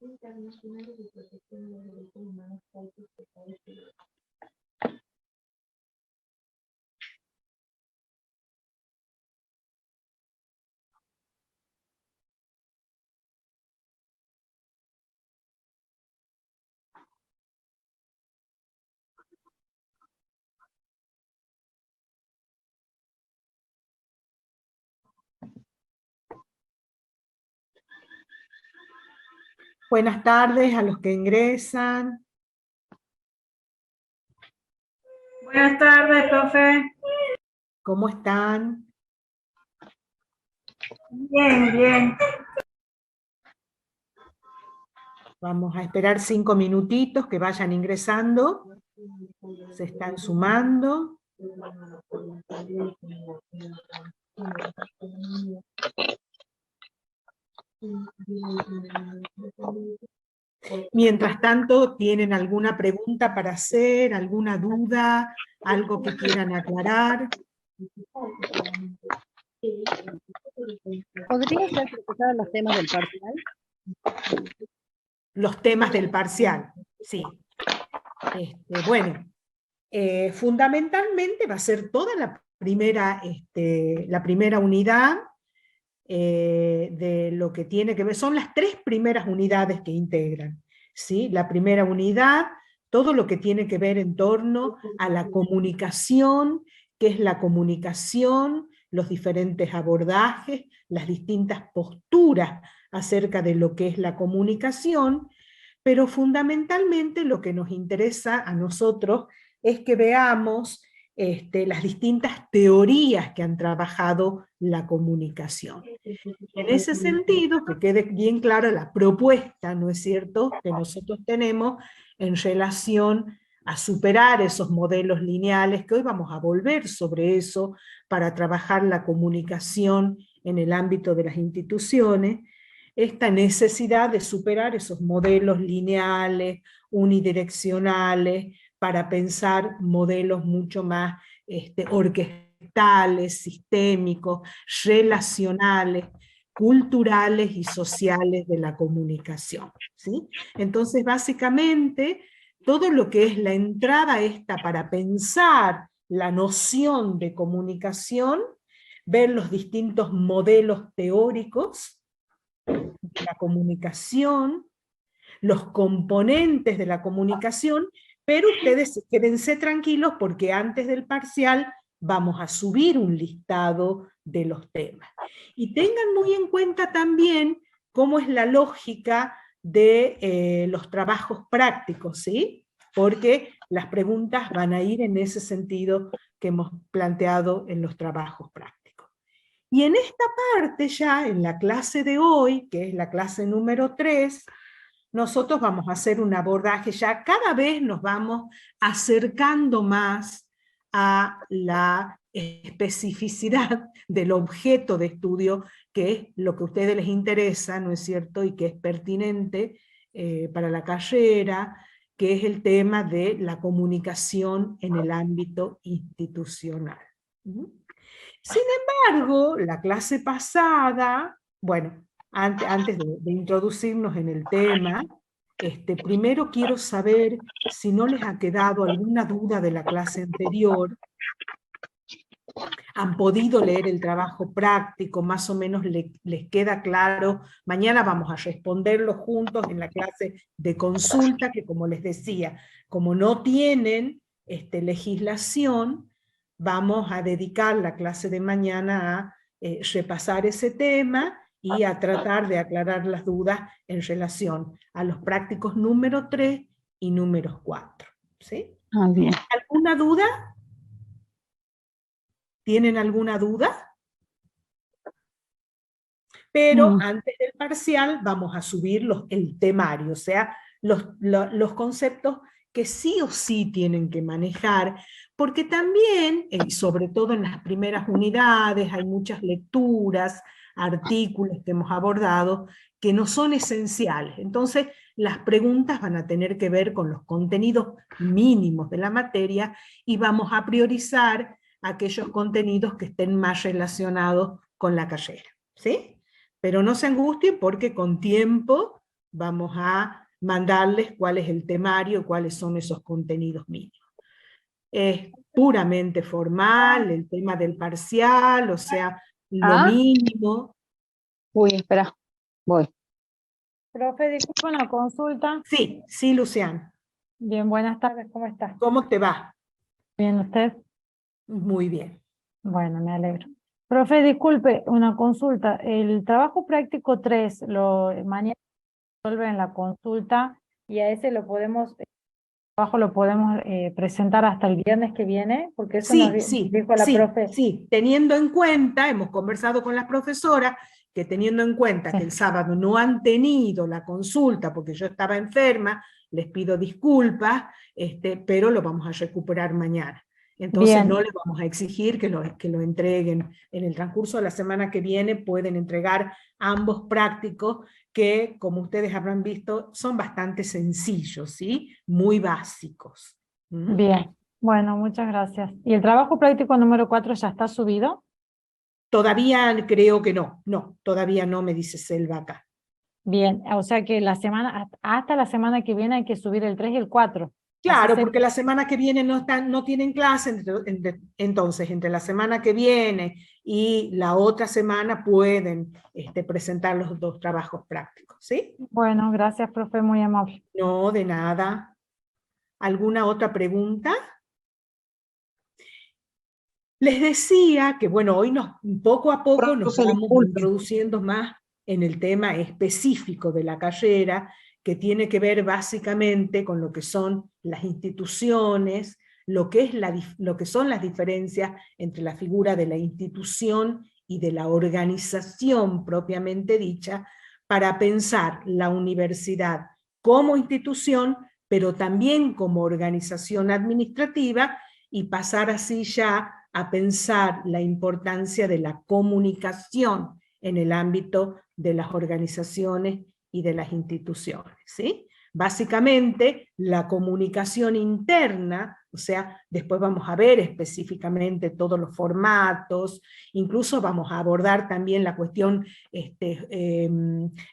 internacionales de protección de los derechos humanos países de Estados Unidos. Buenas tardes a los que ingresan. Buenas tardes, profe. ¿Cómo están? Bien, bien. Vamos a esperar 5 minutitos que vayan ingresando. Se están sumando. Mientras tanto, ¿tienen alguna pregunta para hacer, alguna duda, algo que quieran aclarar? ¿Podría ser profesora los temas del parcial? Los temas del parcial, sí. Bueno, fundamentalmente va a ser toda la primera unidad de lo que tiene que ver, son las 3 primeras unidades que integran, ¿sí? La primera unidad, todo lo que tiene que ver en torno a la comunicación, qué es la comunicación, los diferentes abordajes, las distintas posturas acerca de lo que es la comunicación, pero fundamentalmente lo que nos interesa a nosotros es que veamos las distintas teorías que han trabajado la comunicación. En ese sentido, que quede bien clara la propuesta, ¿no es cierto?, que nosotros tenemos en relación a superar esos modelos lineales, que hoy vamos a volver sobre eso para trabajar la comunicación en el ámbito de las instituciones, esta necesidad de superar esos modelos lineales, unidireccionales, para pensar modelos mucho más orquestales, sistémicos, relacionales, culturales y sociales de la comunicación, ¿sí? Entonces, básicamente, todo lo que es la entrada esta para pensar la noción de comunicación, ver los distintos modelos teóricos de la comunicación, los componentes de la comunicación, pero ustedes quédense tranquilos porque antes del parcial vamos a subir un listado de los temas. Y tengan muy en cuenta también cómo es la lógica de los trabajos prácticos, ¿sí? Porque las preguntas van a ir en ese sentido que hemos planteado en los trabajos prácticos. Y en esta parte ya, en la clase de hoy, que es la clase número 3, nosotros vamos a hacer un abordaje, ya cada vez nos vamos acercando más a la especificidad del objeto de estudio, que es lo que a ustedes les interesa, ¿no es cierto?, y que es pertinente para la carrera, que es el tema de la comunicación en el ámbito institucional. Sin embargo, la clase pasada, bueno, antes de introducirnos en el tema, primero quiero saber si no les ha quedado alguna duda de la clase anterior. ¿Han podido leer el trabajo práctico? ¿Más o menos les queda claro? Mañana vamos a responderlo juntos en la clase de consulta, que como les decía, como no tienen legislación, vamos a dedicar la clase de mañana a repasar ese tema y a tratar de aclarar las dudas en relación a los prácticos número 3 y número 4. ¿Sí? Bien. ¿Alguna duda? ¿Tienen alguna duda? Pero antes del parcial vamos a subir el temario, o sea, los conceptos que sí o sí tienen que manejar, porque también, y sobre todo en las primeras unidades, hay muchas lecturas, artículos que hemos abordado, que no son esenciales. Entonces, las preguntas van a tener que ver con los contenidos mínimos de la materia, y vamos a priorizar aquellos contenidos que estén más relacionados con la carrera, ¿sí? Pero no se angustien porque con tiempo vamos a mandarles cuál es el temario, cuáles son esos contenidos mínimos. Es puramente formal, el tema del parcial, o sea, lo ¿Ah? mínimo. Uy, espera, voy. Profe, disculpa una consulta. Sí, sí, Luciano. Bien, buenas tardes, ¿cómo está? ¿Cómo te va? Bien, ¿usted? Muy bien. Bueno, me alegro. Profe, disculpe, una consulta. El trabajo práctico 3 mañana se resuelve en la consulta y a ese trabajo lo podemos presentar hasta el viernes que viene, porque eso nos Sí, sí, dijo la sí, profe. sí. Teniendo en cuenta, hemos conversado con las profesoras, que teniendo en cuenta Sí. que el sábado no han tenido la consulta porque yo estaba enferma, les pido disculpas, pero lo vamos a recuperar mañana. Entonces Bien. no les vamos a exigir que lo entreguen. En el transcurso de la semana que viene pueden entregar ambos prácticos que, como ustedes habrán visto, son bastante sencillos, ¿sí? Muy básicos. ¿Mm? Bien, bueno, muchas gracias. ¿Y el trabajo práctico número 4 ya está subido? Todavía creo que no, todavía no, me dice Selva acá. Bien, o sea que hasta la semana que viene hay que subir el 3 y el 4. Claro, porque la semana que viene no tienen clase, entonces entre la semana que viene y la otra semana pueden presentar los dos trabajos prácticos, ¿sí? Bueno, gracias, profe, muy amable. No, de nada. ¿Alguna otra pregunta? Les decía que, bueno, hoy poco a poco nos Profe, vamos disculpe. introduciendo más en el tema específico de la carrera, que tiene que ver básicamente con lo que son las instituciones, lo que son las diferencias entre la figura de la institución y de la organización propiamente dicha, para pensar la universidad como institución, pero también como organización administrativa, y pasar así ya a pensar la importancia de la comunicación en el ámbito de las organizaciones y de las instituciones, ¿sí? Básicamente, la comunicación interna, o sea, después vamos a ver específicamente todos los formatos, incluso vamos a abordar también la cuestión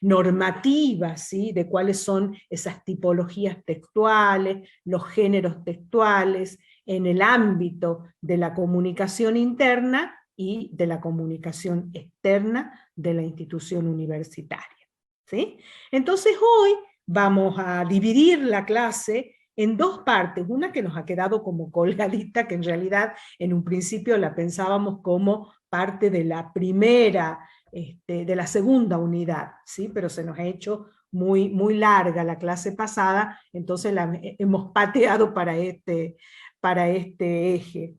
normativa, ¿sí? De cuáles son esas tipologías textuales, los géneros textuales, en el ámbito de la comunicación interna y de la comunicación externa de la institución universitaria, ¿sí? Entonces hoy vamos a dividir la clase en dos partes, una que nos ha quedado como colgadita, que en realidad en un principio la pensábamos como parte de la primera, de la segunda unidad, ¿sí? Pero se nos ha hecho muy, muy larga la clase pasada, entonces la hemos pateado para este eje.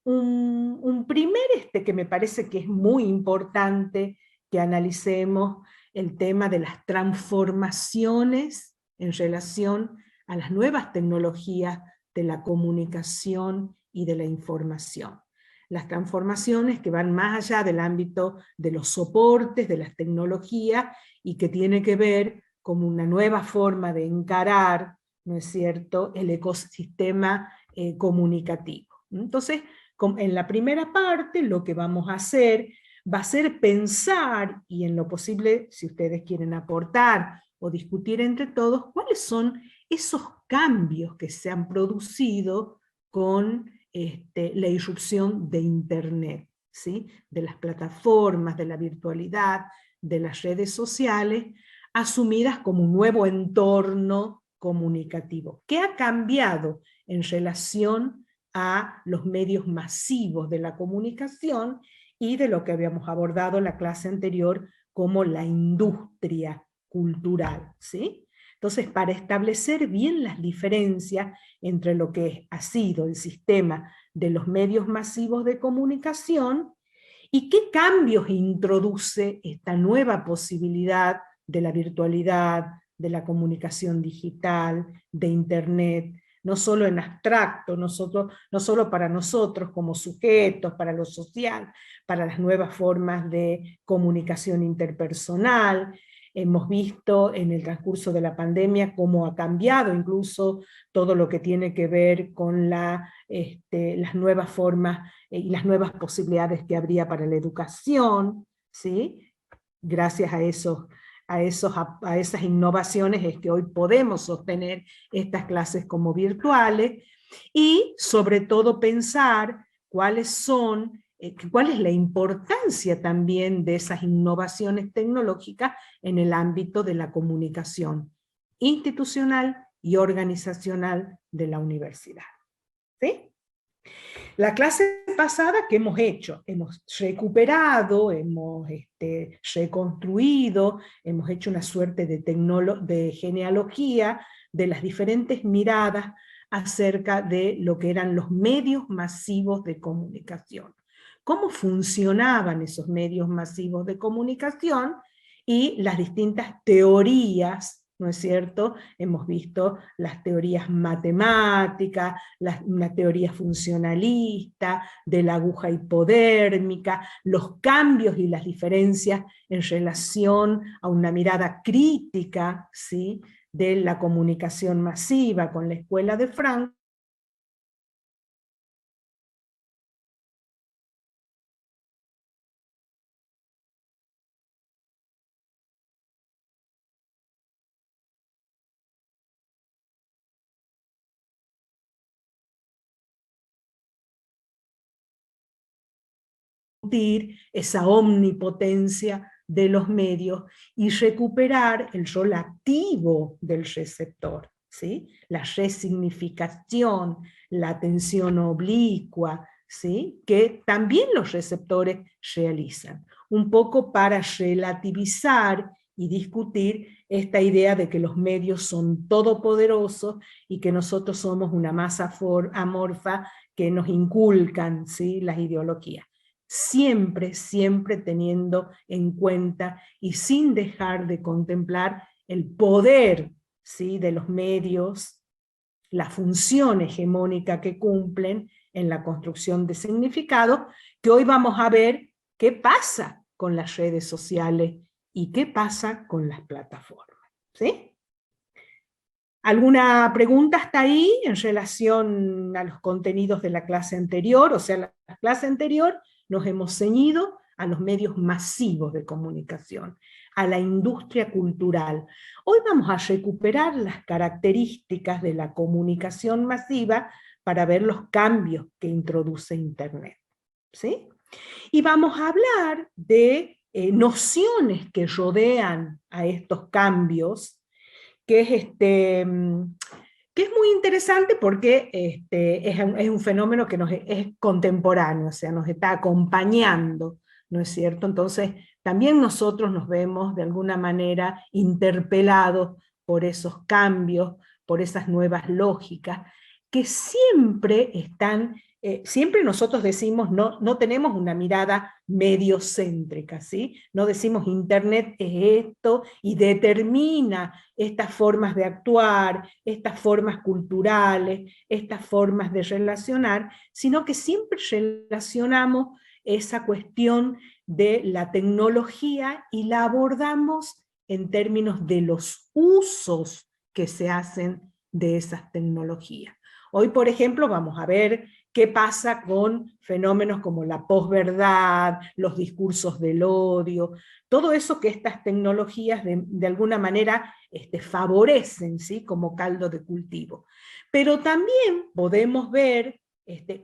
Un primer que me parece que es muy importante que analicemos el tema de las transformaciones en relación a las nuevas tecnologías de la comunicación y de la información. Las transformaciones que van más allá del ámbito de los soportes, de las tecnologías, y que tiene que ver con una nueva forma de encarar, ¿no es cierto?, el ecosistema comunicativo. Entonces, en la primera parte lo que vamos a hacer va a ser pensar, y en lo posible, si ustedes quieren aportar o discutir entre todos, cuáles son esos cambios que se han producido con la irrupción de Internet, ¿sí? De las plataformas, de la virtualidad, de las redes sociales, asumidas como un nuevo entorno comunicativo. ¿Qué ha cambiado en relación a los medios masivos de la comunicación y de lo que habíamos abordado en la clase anterior como la industria cultural, ¿sí? Entonces, para establecer bien las diferencias entre lo que ha sido el sistema de los medios masivos de comunicación y qué cambios introduce esta nueva posibilidad de la virtualidad, de la comunicación digital, de Internet, no solo en abstracto, no solo para nosotros como sujetos, para lo social, para las nuevas formas de comunicación interpersonal. Hemos visto en el transcurso de la pandemia cómo ha cambiado incluso todo lo que tiene que ver con las nuevas formas y las nuevas posibilidades que habría para la educación, ¿sí? Gracias a esas innovaciones es que hoy podemos sostener estas clases como virtuales, y sobre todo pensar cuál es la importancia también de esas innovaciones tecnológicas en el ámbito de la comunicación institucional y organizacional de la universidad. ¿Sí? La clase pasada, ¿qué hemos hecho? Hemos recuperado, hemos reconstruido, hemos hecho una suerte de genealogía de las diferentes miradas acerca de lo que eran los medios masivos de comunicación. Cómo funcionaban esos medios masivos de comunicación y las distintas teorías, ¿no es cierto? Hemos visto las teorías matemáticas, una teoría funcionalista, de la aguja hipodérmica, los cambios y las diferencias en relación a una mirada crítica, ¿sí?, de la comunicación masiva con la escuela de Frankfurt, esa omnipotencia de los medios y recuperar el rol activo del receptor, ¿sí? La resignificación, la atención oblicua, ¿sí?, que también los receptores realizan, un poco para relativizar y discutir esta idea de que los medios son todopoderosos y que nosotros somos una masa amorfa que nos inculcan, ¿sí?, las ideologías. Siempre, siempre teniendo en cuenta y sin dejar de contemplar el poder, ¿sí?, de los medios, la función hegemónica que cumplen en la construcción de significado, que hoy vamos a ver qué pasa con las redes sociales y qué pasa con las plataformas. ¿Sí? ¿Alguna pregunta hasta ahí en relación a los contenidos de la clase anterior? O sea, la clase anterior nos hemos ceñido a los medios masivos de comunicación, a la industria cultural. Hoy vamos a recuperar las características de la comunicación masiva para ver los cambios que introduce Internet. ¿Sí? Y vamos a hablar de nociones que rodean a estos cambios, que es muy interesante porque es un fenómeno que es contemporáneo, o sea, nos está acompañando, ¿no es cierto? Entonces, también nosotros nos vemos de alguna manera interpelados por esos cambios, por esas nuevas lógicas, que siempre están, siempre nosotros decimos, no tenemos una mirada mediocéntrica, ¿sí? No decimos Internet es esto y determina estas formas de actuar, estas formas culturales, estas formas de relacionar, sino que siempre relacionamos esa cuestión de la tecnología y la abordamos en términos de los usos que se hacen de esas tecnologías. Hoy, por ejemplo, vamos a ver qué pasa con fenómenos como la posverdad, los discursos del odio, todo eso que estas tecnologías de alguna manera favorecen, ¿sí?, como caldo de cultivo. Pero también podemos ver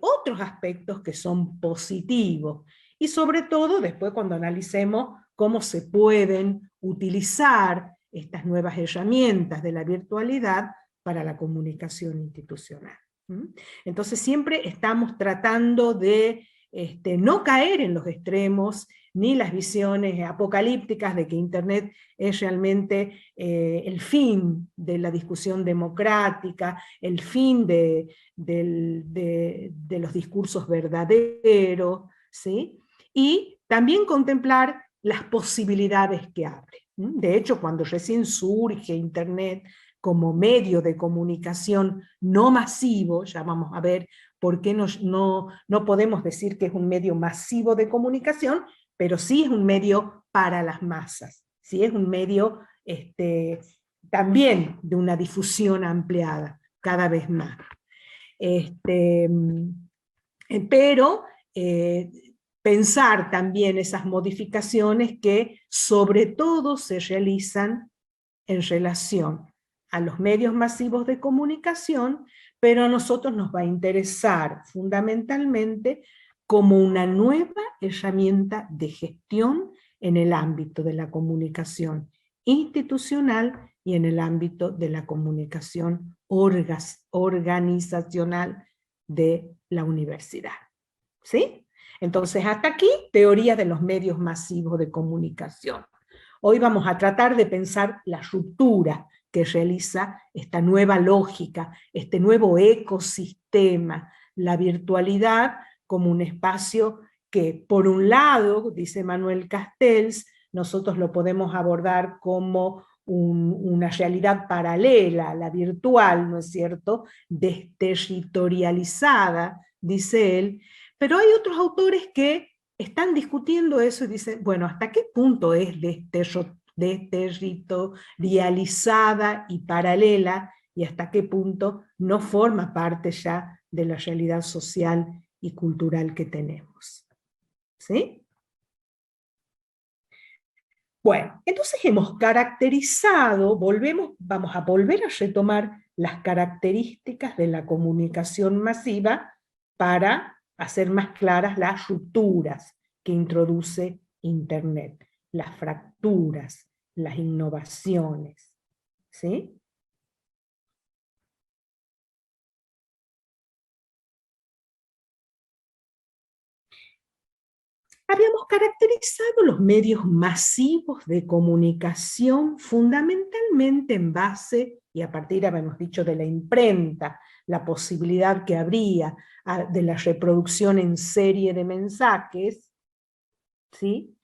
otros aspectos que son positivos, y sobre todo después cuando analicemos cómo se pueden utilizar estas nuevas herramientas de la virtualidad para la comunicación institucional. Entonces siempre estamos tratando de no caer en los extremos, ni las visiones apocalípticas de que Internet es realmente el fin de la discusión democrática, el fin de los discursos verdaderos, ¿sí? Y también contemplar las posibilidades que abre. De hecho, cuando recién surge Internet como medio de comunicación no masivo, ya vamos a ver por qué no podemos decir que es un medio masivo de comunicación, pero sí es un medio para las masas, sí es un medio también de una difusión ampliada, cada vez más. Pero pensar también esas modificaciones que sobre todo se realizan en relación a los medios masivos de comunicación, pero a nosotros nos va a interesar fundamentalmente como una nueva herramienta de gestión en el ámbito de la comunicación institucional y en el ámbito de la comunicación organizacional de la universidad. ¿Sí? Entonces, hasta aquí, teoría de los medios masivos de comunicación. Hoy vamos a tratar de pensar la ruptura que realiza esta nueva lógica, este nuevo ecosistema, la virtualidad como un espacio que, por un lado, dice Manuel Castells, nosotros lo podemos abordar como una realidad paralela, la virtual, ¿no es cierto?, desterritorializada, dice él, pero hay otros autores que están discutiendo eso y dicen, bueno, ¿hasta qué punto es desterritorializada y paralela y hasta qué punto no forma parte ya de la realidad social y cultural que tenemos? ¿Sí? Bueno, entonces hemos caracterizado, vamos a volver a retomar las características de la comunicación masiva para hacer más claras las rupturas que introduce Internet, las fracturas, las innovaciones. ¿Sí? Habíamos caracterizado los medios masivos de comunicación fundamentalmente en base, y a partir, habíamos dicho, de la imprenta, la posibilidad que habría de la reproducción en serie de mensajes, ¿sí?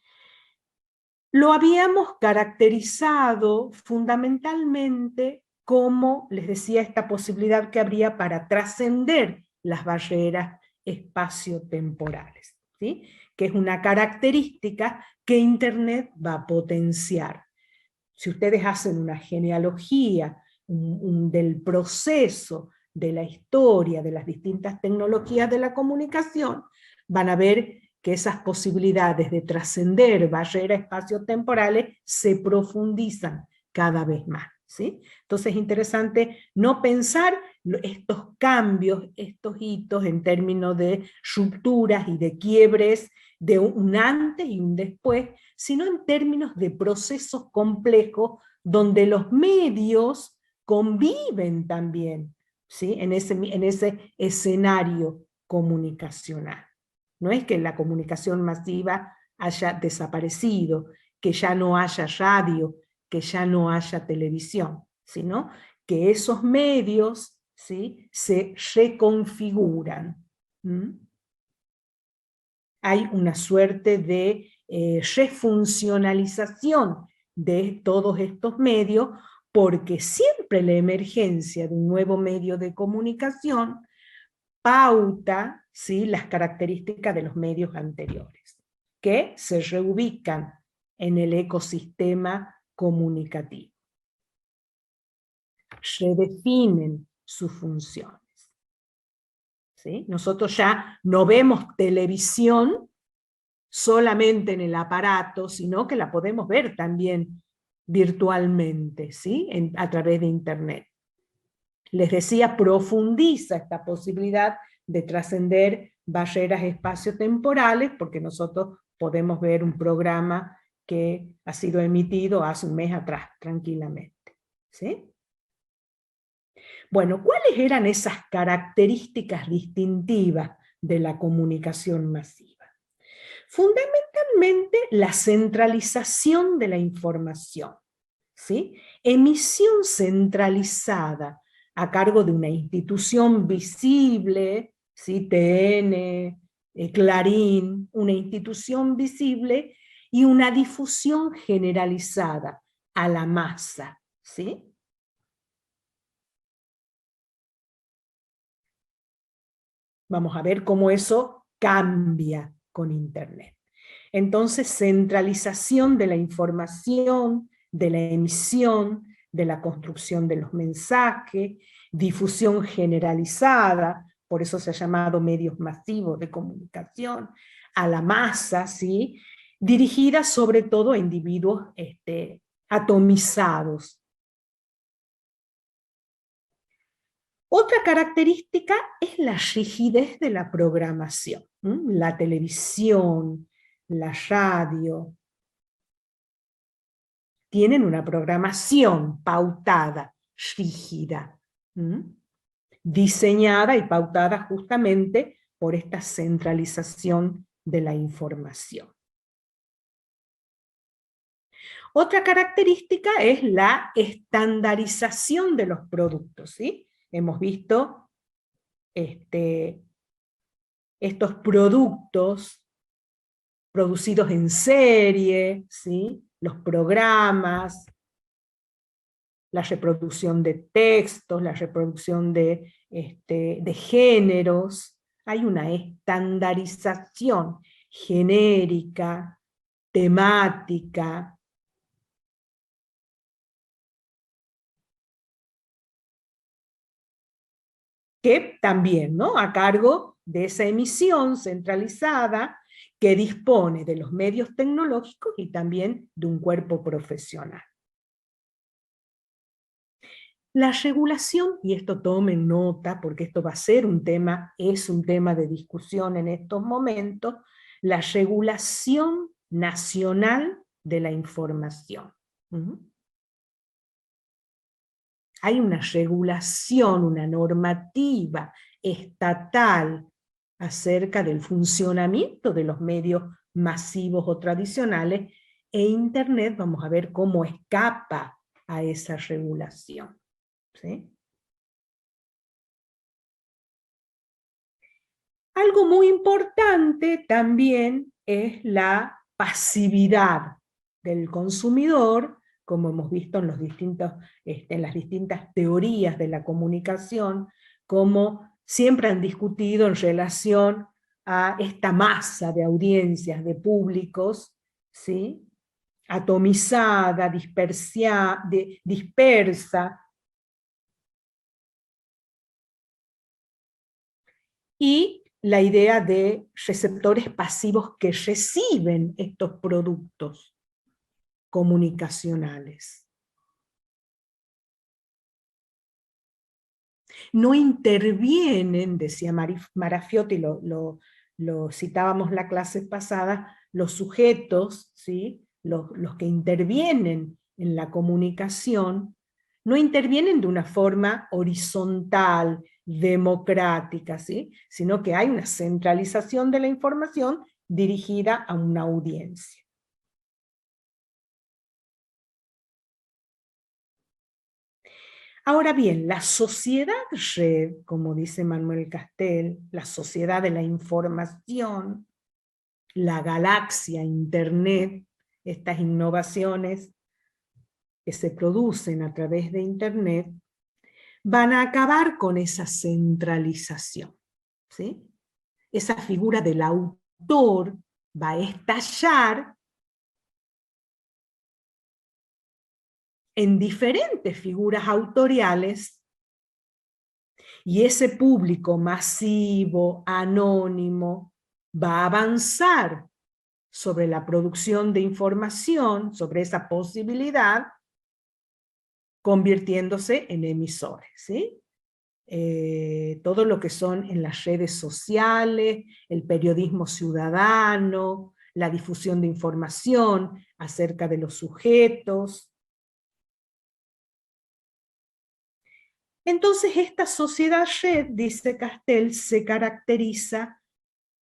Lo habíamos caracterizado fundamentalmente como, les decía, esta posibilidad que habría para trascender las barreras espaciotemporales, ¿sí? Que es una característica que Internet va a potenciar. Si ustedes hacen una genealogía del proceso de la historia de las distintas tecnologías de la comunicación, van a ver que esas posibilidades de trascender barreras espaciotemporales se profundizan cada vez más. ¿Sí? Entonces es interesante no pensar estos cambios, estos hitos en términos de rupturas y de quiebres, de un antes y un después, sino en términos de procesos complejos donde los medios conviven también, ¿sí? en ese escenario comunicacional. No es que la comunicación masiva haya desaparecido, que ya no haya radio, que ya no haya televisión, sino que esos medios, ¿sí?, se reconfiguran. Hay una suerte de refuncionalización de todos estos medios, porque siempre la emergencia de un nuevo medio de comunicación pauta, ¿sí?, las características de los medios anteriores, que se reubican en el ecosistema comunicativo. Redefinen sus funciones. ¿Sí? Nosotros ya no vemos televisión solamente en el aparato, sino que la podemos ver también virtualmente, ¿sí?, a través de Internet. Les decía, profundiza esta posibilidad de trascender barreras espaciotemporales, porque nosotros podemos ver un programa que ha sido emitido hace un mes atrás, tranquilamente. ¿Sí? Bueno, ¿cuáles eran esas características distintivas de la comunicación masiva? Fundamentalmente la centralización de la información, ¿sí? Emisión centralizada a cargo de una institución visible, ¿sí?, TN, Clarín, una institución visible y una difusión generalizada a la masa, ¿sí? Vamos a ver cómo eso cambia con Internet. Entonces, centralización de la información, de la emisión, de la construcción de los mensajes, difusión generalizada, por eso se ha llamado medios masivos de comunicación, a la masa, ¿sí? Dirigida sobre todo a individuos atomizados. Otra característica es la rigidez de la programación. La televisión, la radio, tienen una programación pautada, rígida, diseñada y pautada justamente por esta centralización de la información. Otra característica es la estandarización de los productos, ¿sí? Hemos visto estos productos producidos en serie, ¿sí? Los programas, la reproducción de textos, la reproducción de géneros. Hay una estandarización genérica, temática, que también, ¿no?, a cargo de esa emisión centralizada que dispone de los medios tecnológicos y también de un cuerpo profesional. La regulación, y esto tomen nota porque esto va a ser un tema, es un tema de discusión en estos momentos, la regulación nacional de la información. Hay una regulación, una normativa estatal acerca del funcionamiento de los medios masivos o tradicionales, e Internet vamos a ver cómo escapa a esa regulación. ¿Sí? Algo muy importante también es la pasividad del consumidor, como hemos visto en, en las distintas teorías de la comunicación, como siempre han discutido en relación a esta masa de audiencias, de públicos, ¿sí?, atomizada, dispersa, y la idea de receptores pasivos que reciben estos productos comunicacionales. No intervienen, decía Marafiotti, lo citábamos la clase pasada, los sujetos, ¿sí?, los que intervienen en la comunicación, no intervienen de una forma horizontal, democrática, ¿sí?, sino que hay una centralización de la información dirigida a una audiencia. Ahora bien, la sociedad red, como dice Manuel Castel, la sociedad de la información, la galaxia Internet, estas innovaciones que se producen a través de Internet, van a acabar con esa centralización, ¿sí? Esa figura del autor va a estallar en diferentes figuras autoriales, y ese público masivo, anónimo, va a avanzar sobre la producción de información, sobre esa posibilidad, convirtiéndose en emisores, ¿sí? Todo lo que son en las redes sociales, el periodismo ciudadano, la difusión de información acerca de los sujetos. Entonces esta sociedad red, dice Castel, se caracteriza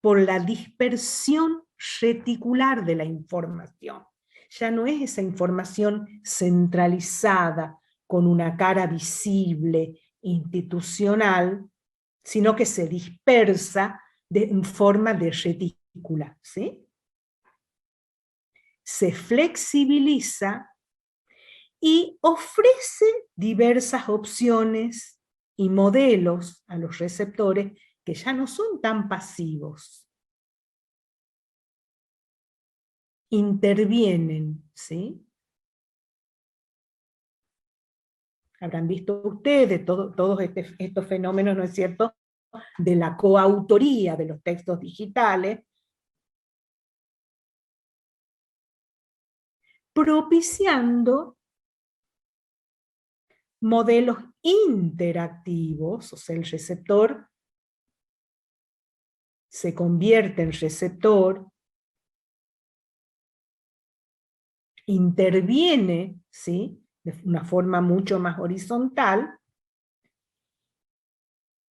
por la dispersión reticular de la información. Ya no es esa información centralizada, con una cara visible, institucional, sino que se dispersa en forma de retícula, ¿sí? Se flexibiliza y ofrece diversas opciones y modelos a los receptores que ya no son tan pasivos. Intervienen, ¿sí? Habrán visto ustedes todos estos fenómenos, ¿no es cierto?, de la coautoría de los textos digitales, propiciando modelos interactivos, o sea, el receptor se convierte en receptor, interviene, ¿sí?, de una forma mucho más horizontal,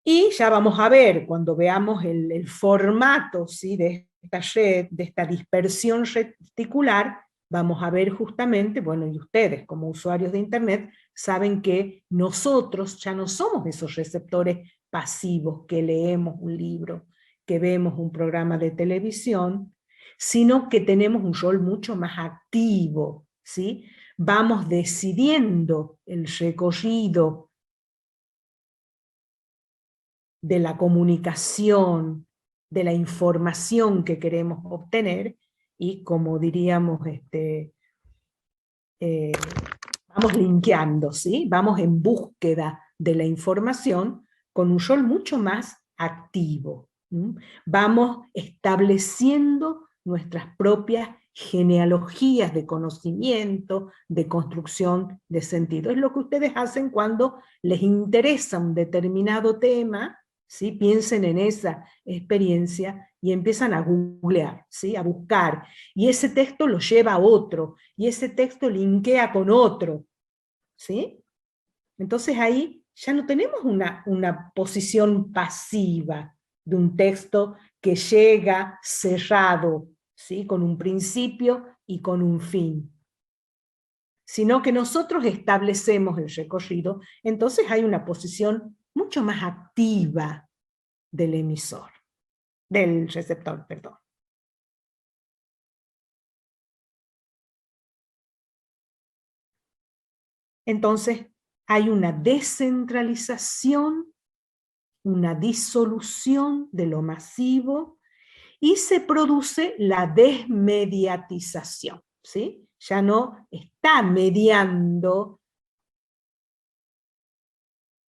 y ya vamos a ver, cuando veamos el formato, ¿sí?, de esta red, de esta dispersión reticular, vamos a ver justamente, bueno, y ustedes como usuarios de Internet saben que nosotros ya no somos esos receptores pasivos que leemos un libro, que vemos un programa de televisión, sino que tenemos un rol mucho más activo, ¿sí? Vamos decidiendo el recorrido de la comunicación, de la información que queremos obtener, y como diríamos, vamos linkeando, ¿sí? Vamos en búsqueda de la información con un rol mucho más activo. Vamos estableciendo nuestras propias genealogías de conocimiento, de construcción de sentido. Es lo que ustedes hacen cuando les interesa un determinado tema, ¿sí? Piensen en esa experiencia y empiezan a googlear, ¿sí? A buscar, y ese texto lo lleva a otro, y ese texto linkea con otro, ¿sí? Entonces ahí ya no tenemos una posición pasiva de un texto que llega cerrado, ¿sí?, con un principio y con un fin, sino que nosotros establecemos el recorrido. Entonces hay una posición mucho más activa del emisor, del receptor, perdón. Entonces hay una descentralización, una disolución de lo masivo, y se produce la desmediatización, ¿sí? Ya no está mediando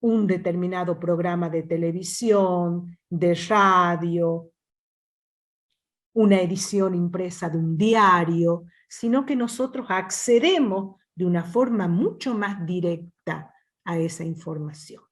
un determinado programa de televisión, de radio, una edición impresa de un diario, sino que nosotros accedemos de una forma mucho más directa a esa información.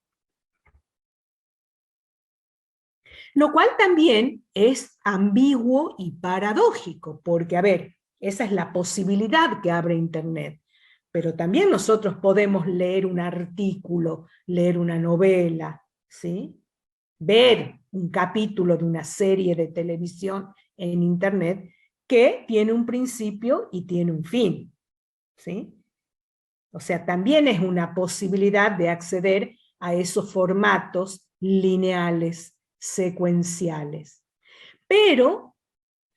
Lo cual también es ambiguo y paradójico, porque, a ver, esa es la posibilidad que abre Internet, pero también nosotros podemos leer un artículo, leer una novela, ¿sí?, ver un capítulo de una serie de televisión en Internet que tiene un principio y tiene un fin, ¿sí? O sea, también es una posibilidad de acceder a esos formatos lineales, secuenciales. Pero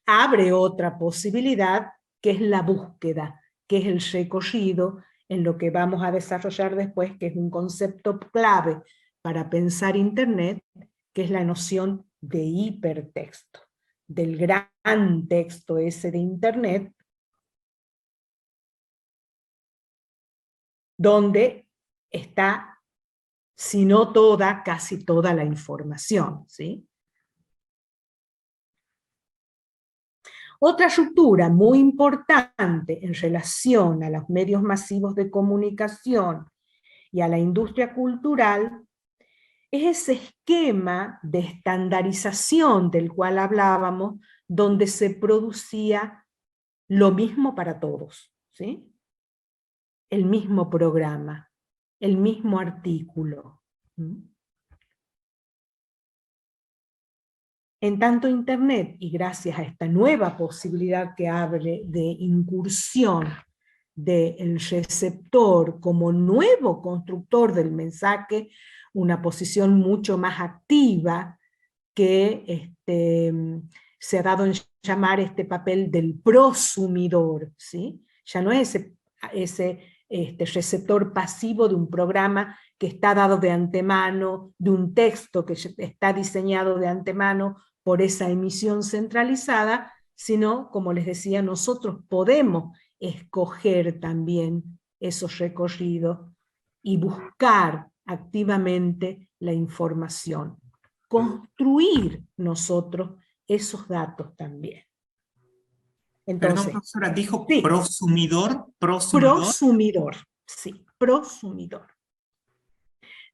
abre otra posibilidad, que es la búsqueda, que es el recorrido, en lo que vamos a desarrollar después, que es un concepto clave para pensar Internet, que es la noción de hipertexto, del gran texto ese de Internet, donde está, si no toda, casi toda la información, ¿sí? Otra ruptura muy importante en relación a los medios masivos de comunicación y a la industria cultural es ese esquema de estandarización del cual hablábamos, donde se producía lo mismo para todos, ¿sí? El mismo programa, el mismo artículo. En tanto Internet, y gracias a esta nueva posibilidad que abre de incursión del receptor como nuevo constructor del mensaje, una posición mucho más activa que se ha dado en llamar este papel del prosumidor, ¿sí? Ya no es ese receptor pasivo de un programa que está dado de antemano, de un texto que está diseñado de antemano por esa emisión centralizada, sino, como les decía, nosotros podemos escoger también esos recorridos y buscar activamente la información, construir nosotros esos datos también. Entonces, Perdón, profesora, dijo sí, prosumidor, prosumidor, sí, prosumidor.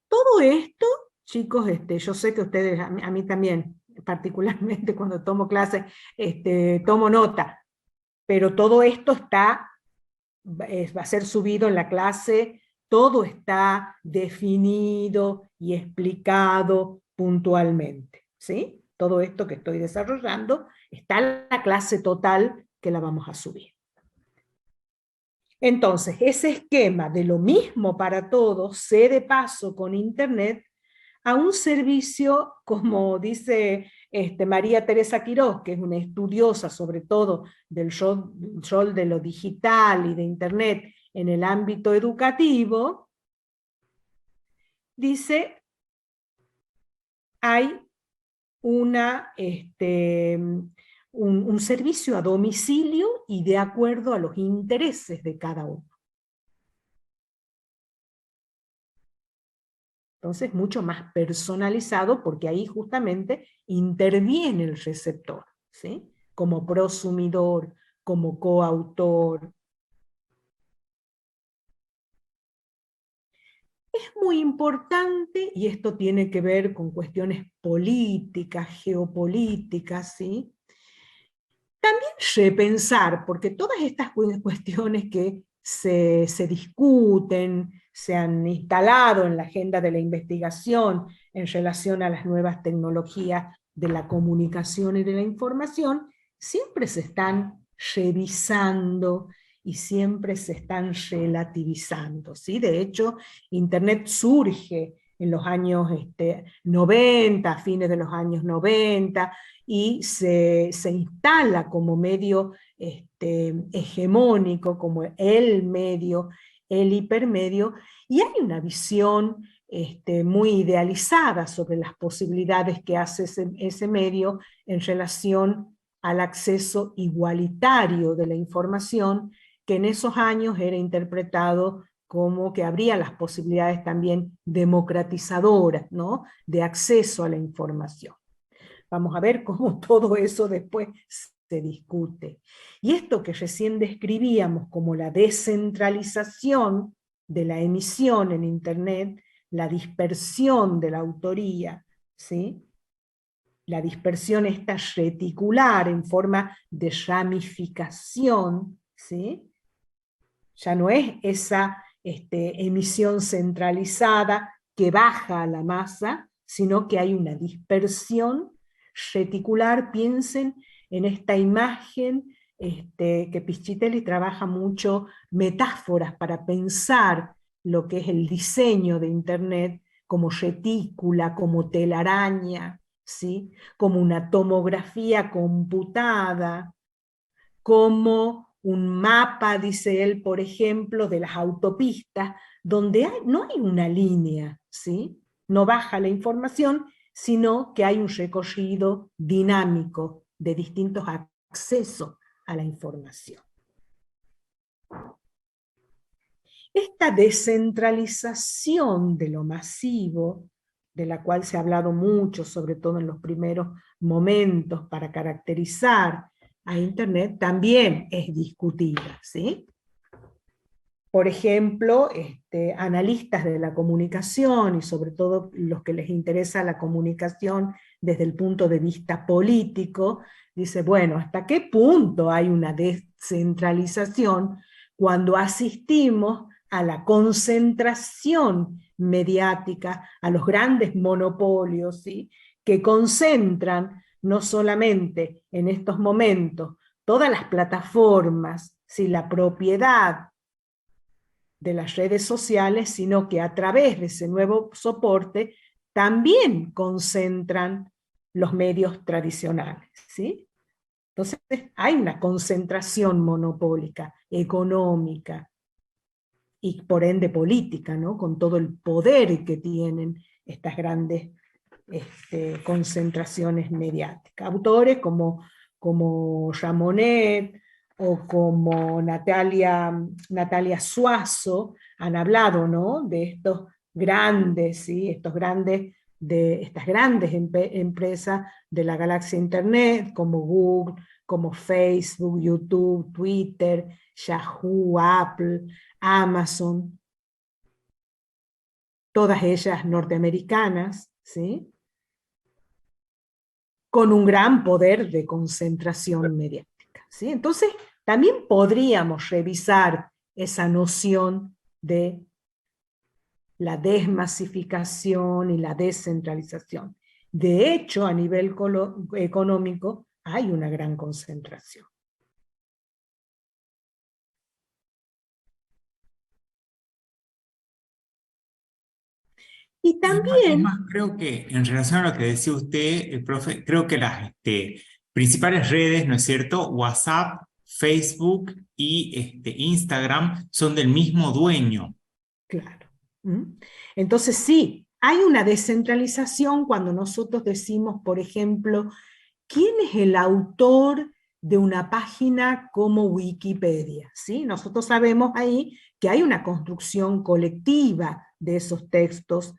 Todo esto, chicos, yo sé que ustedes, a mí también, particularmente cuando tomo clases, tomo nota, pero todo esto va a ser subido en la clase, todo está definido y explicado puntualmente, ¿sí? Todo esto que estoy desarrollando está en la clase total que la vamos a subir. Entonces, ese esquema de lo mismo para todos se de paso con Internet a un servicio, como dice María Teresa Quirós, que es una estudiosa sobre todo del rol de lo digital y de Internet en el ámbito educativo, dice, hay un servicio a domicilio y de acuerdo a los intereses de cada uno. Entonces, mucho más personalizado porque ahí justamente interviene el receptor, ¿sí? Como prosumidor, como coautor. Es muy importante, y esto tiene que ver con cuestiones políticas, geopolíticas, ¿sí? También repensar, porque todas estas cuestiones que se discuten, se han instalado en la agenda de la investigación en relación a las nuevas tecnologías de la comunicación y de la información, siempre se están revisando y siempre se están relativizando, ¿sí? De hecho, Internet surge en los años 90, fines de los años 90, y se instala como medio hegemónico, como el medio, el hipermedio, y hay una visión muy idealizada sobre las posibilidades que hace ese medio en relación al acceso igualitario de la información, que en esos años era interpretado como que habría las posibilidades también democratizadoras, ¿no?, de acceso a la información. Vamos a ver cómo todo eso después se discute. Y esto que recién describíamos como la descentralización de la emisión en Internet, la dispersión de la autoría, ¿sí? La dispersión esta reticular en forma de ramificación, ¿sí? Ya no es esa emisión centralizada que baja a la masa, sino que hay una dispersión reticular. Piensen en esta imagen que Pischitelli trabaja mucho, metáforas para pensar lo que es el diseño de Internet como retícula, como telaraña, ¿sí? Como una tomografía computada, como un mapa, dice él, por ejemplo, de las autopistas, donde no hay una línea, ¿sí? No baja la información, sino que hay un recorrido dinámico de distintos accesos a la información. Esta descentralización de lo masivo, de la cual se ha hablado mucho, sobre todo en los primeros momentos, para caracterizar a Internet, también es discutida, ¿sí? Por ejemplo, analistas de la comunicación, y sobre todo los que les interesa la comunicación desde el punto de vista político, dice, bueno, ¿hasta qué punto hay una descentralización cuando asistimos a la concentración mediática, a los grandes monopolios, ¿sí?, que concentran no solamente en estos momentos todas las plataformas, ¿sí?, la propiedad de las redes sociales, sino que a través de ese nuevo soporte también concentran los medios tradicionales, ¿sí? Entonces hay una concentración monopólica, económica, y por ende política, ¿no?, con todo el poder que tienen estas grandes concentraciones mediáticas. Autores como Ramonet o como Natalia Suazo han hablado, ¿no?, de estos grandes, ¿sí?, estos grandes de estas grandes empresas de la galaxia Internet, como Google, como Facebook, YouTube, Twitter, Yahoo, Apple, Amazon, todas ellas norteamericanas, ¿sí? Con un gran poder de concentración mediática, ¿sí? Entonces, también podríamos revisar esa noción de la desmasificación y la descentralización. De hecho, a nivel económico hay una gran concentración. Y Es también, más, creo que en relación a lo que decía usted, el profe, creo que las principales redes, ¿no es cierto? WhatsApp, Facebook y Instagram son del mismo dueño. claro. Entonces sí, hay una descentralización cuando nosotros decimos, por ejemplo, ¿quién es el autor de una página como Wikipedia? ¿Sí? Nosotros sabemos ahí que hay una construcción colectiva de esos textos.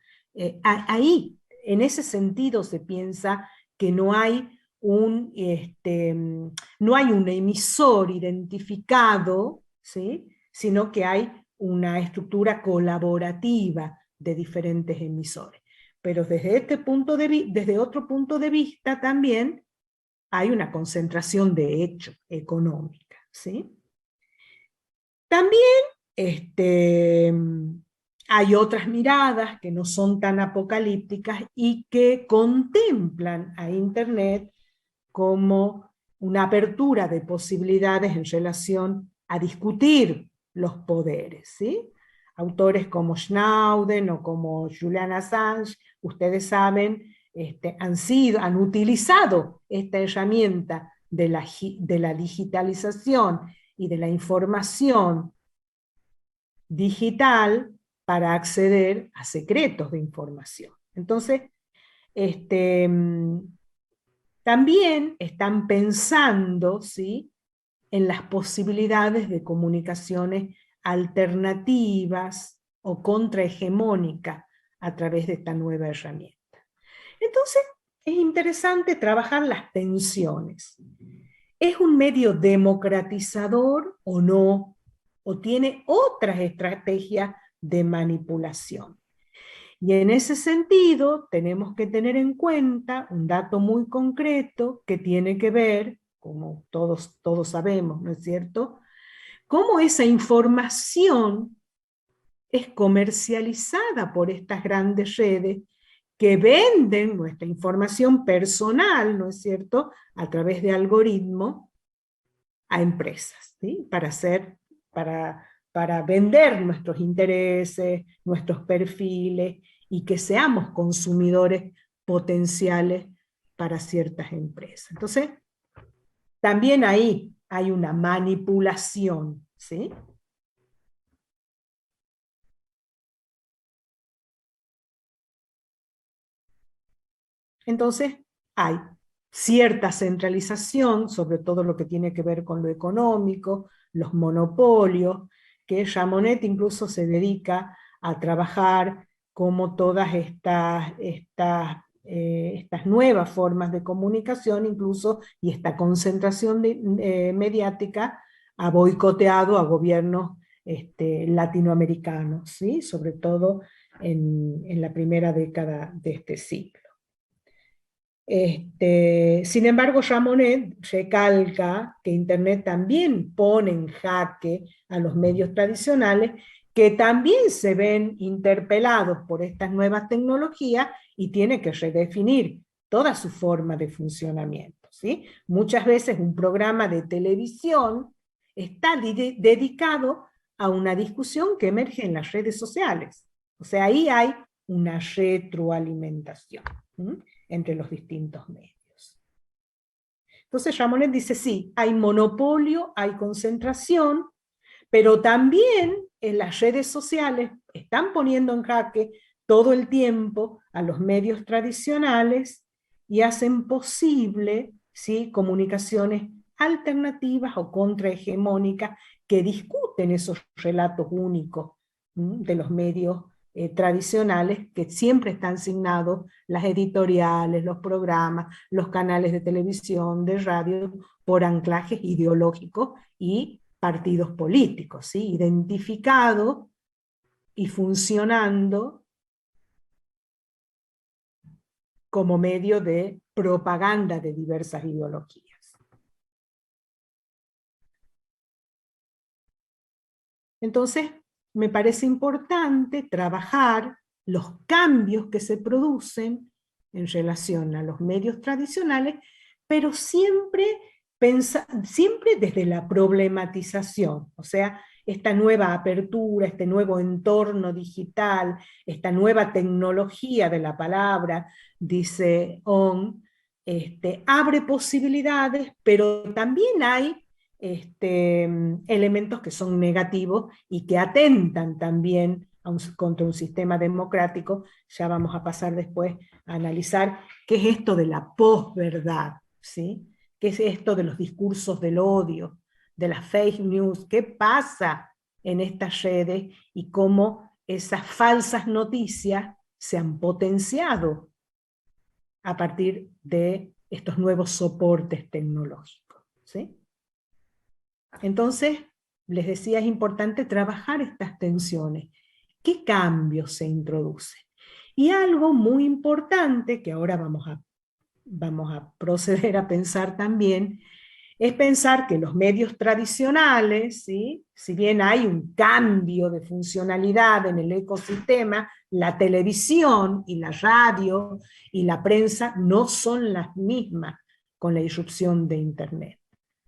Ahí, en ese sentido, se piensa que no hay no hay un emisor identificado, ¿sí? Sino que hay una estructura colaborativa de diferentes emisores. Pero desde otro punto de vista también, hay una concentración de hecho económica, ¿sí? También hay otras miradas que no son tan apocalípticas y que contemplan a Internet como una apertura de posibilidades en relación a discutir los poderes, ¿sí? Autores como Snowden o como Julian Assange, ustedes saben, han utilizado esta herramienta de la digitalización y de la información digital para acceder a secretos de información. Entonces, también están pensando, ¿sí?, en las posibilidades de comunicaciones alternativas o contrahegemónicas a través de esta nueva herramienta. Entonces, es interesante trabajar las tensiones. ¿Es un medio democratizador o no? ¿O tiene otras estrategias de manipulación? Y en ese sentido, tenemos que tener en cuenta un dato muy concreto que tiene que ver, como todos sabemos, ¿no es cierto?, cómo esa información es comercializada por estas grandes redes que venden nuestra información personal, ¿no es cierto?, a través de algoritmos a empresas, ¿sí?, para vender nuestros intereses, nuestros perfiles, y que seamos consumidores potenciales para ciertas empresas. Entonces, también ahí hay una manipulación, ¿sí? Entonces, hay cierta centralización, sobre todo lo que tiene que ver con lo económico, los monopolios, que Ramonet incluso se dedica a trabajar como todas estas nuevas formas de comunicación, incluso, y esta concentración mediática, ha boicoteado a gobiernos latinoamericanos, ¿sí?, sobre todo en la primera década de este siglo. Sin embargo, Ramonet recalca que Internet también pone en jaque a los medios tradicionales, que también se ven interpelados por estas nuevas tecnologías y tiene que redefinir toda su forma de funcionamiento, ¿sí? Muchas veces un programa de televisión está dedicado a una discusión que emerge en las redes sociales. O sea, ahí hay una retroalimentación entre los distintos medios. Entonces Ramonet dice, sí, hay monopolio, hay concentración, pero también en las redes sociales están poniendo en jaque todo el tiempo a los medios tradicionales y hacen posible, ¿sí?, comunicaciones alternativas o contrahegemónicas que discuten esos relatos únicos de los medios tradicionales que siempre están asignados las editoriales, los programas, los canales de televisión, de radio, por anclajes ideológicos y partidos políticos, ¿sí? Identificados y funcionando como medio de propaganda de diversas ideologías. Entonces, me parece importante trabajar los cambios que se producen en relación a los medios tradicionales, pero siempre desde la problematización, o sea, esta nueva apertura, este nuevo entorno digital, esta nueva tecnología de la palabra, dice On, abre posibilidades, pero también hay elementos que son negativos y que atentan también contra un sistema democrático. Ya vamos a pasar después a analizar qué es esto de la posverdad, ¿sí? ¿Qué es esto de los discursos del odio, de las fake news? ¿Qué pasa en estas redes y cómo esas falsas noticias se han potenciado a partir de estos nuevos soportes tecnológicos, ¿sí? Entonces, les decía, es importante trabajar estas tensiones. ¿Qué cambios se introducen? Y algo muy importante, que ahora vamos a proceder a pensar también, es pensar que los medios tradicionales, ¿sí? Si bien hay un cambio de funcionalidad en el ecosistema, la televisión y la radio y la prensa no son las mismas con la irrupción de Internet.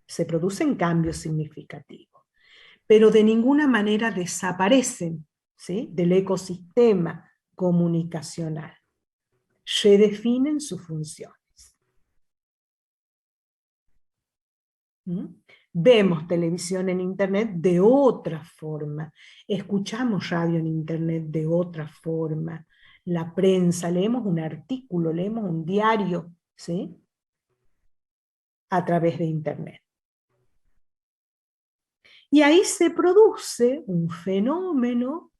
Se producen cambios significativos, pero de ninguna manera desaparecen, ¿sí? Del ecosistema comunicacional. Redefinen sus funciones. ¿Mm? Vemos televisión en Internet de otra forma, escuchamos radio en Internet de otra forma, la prensa, leemos un artículo, leemos un diario, ¿sí? A través de Internet. Y ahí se produce un fenómeno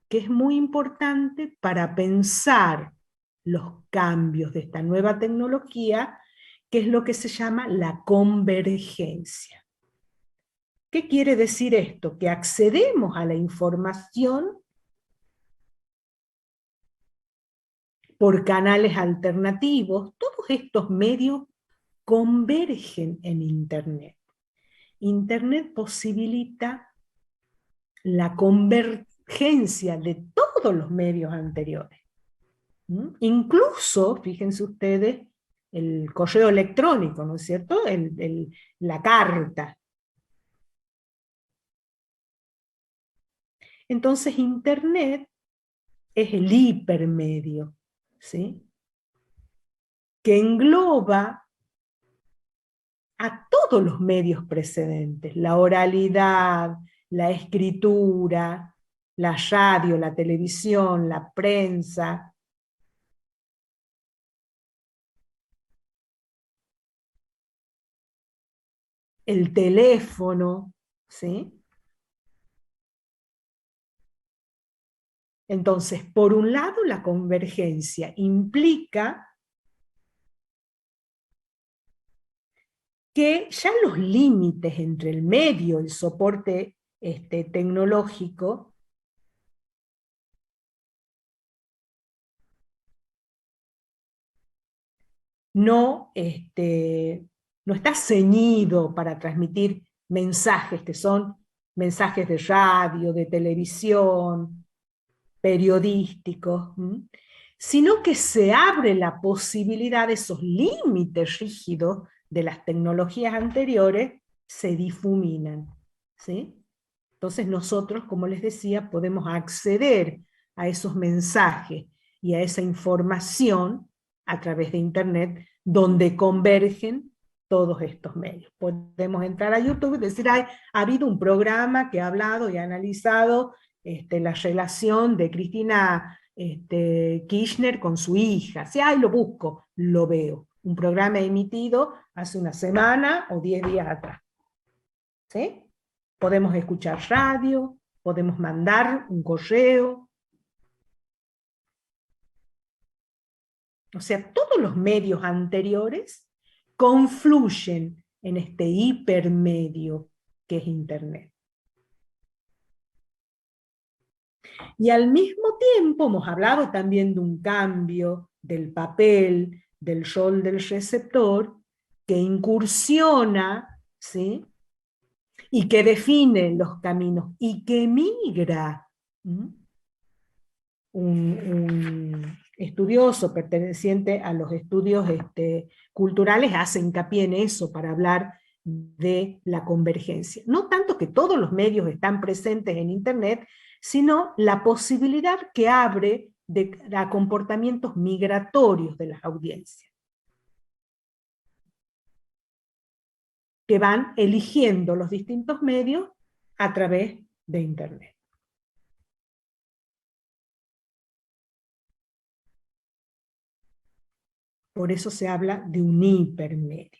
que es muy importante para pensar los cambios de esta nueva tecnología, que es lo que se llama la convergencia. ¿Qué quiere decir esto? Que accedemos a la información por canales alternativos. Todos estos medios convergen en Internet. Internet posibilita la convergencia de todos los medios anteriores. Incluso, fíjense ustedes, el correo electrónico, ¿no es cierto? La carta. Entonces, Internet es el hipermedio, ¿sí? Que engloba a todos los medios precedentes, la oralidad, la escritura, la radio, la televisión, la prensa. El teléfono, ¿sí? Entonces, por un lado, la convergencia implica que ya los límites entre el medio y el soporte tecnológico no está ceñido para transmitir mensajes que son mensajes de radio, de televisión, periodísticos, sino que se abre la posibilidad de esos límites rígidos de las tecnologías anteriores se difuminan, ¿sí? Entonces nosotros, como les decía, podemos acceder a esos mensajes y a esa información a través de Internet, donde convergen todos estos medios. Podemos entrar a YouTube y decir, ha habido un programa que ha hablado y ha analizado la relación de Cristina Kirchner con su hija. Si lo busco, lo veo. Un programa emitido hace una semana o 10 días atrás. ¿Sí? Podemos escuchar radio, podemos mandar un correo, O sea, todos los medios anteriores confluyen en este hipermedio que es Internet. Y al mismo tiempo hemos hablado también de un cambio del papel, del rol del receptor, que incursiona, ¿sí?, y que define los caminos, y que migra. Un estudioso perteneciente a los estudios culturales hace hincapié en eso para hablar de la convergencia. No tanto que todos los medios están presentes en Internet, sino la posibilidad que abre a comportamientos migratorios de las audiencias, que van eligiendo los distintos medios a través de Internet. Por eso se habla de un hipermedio.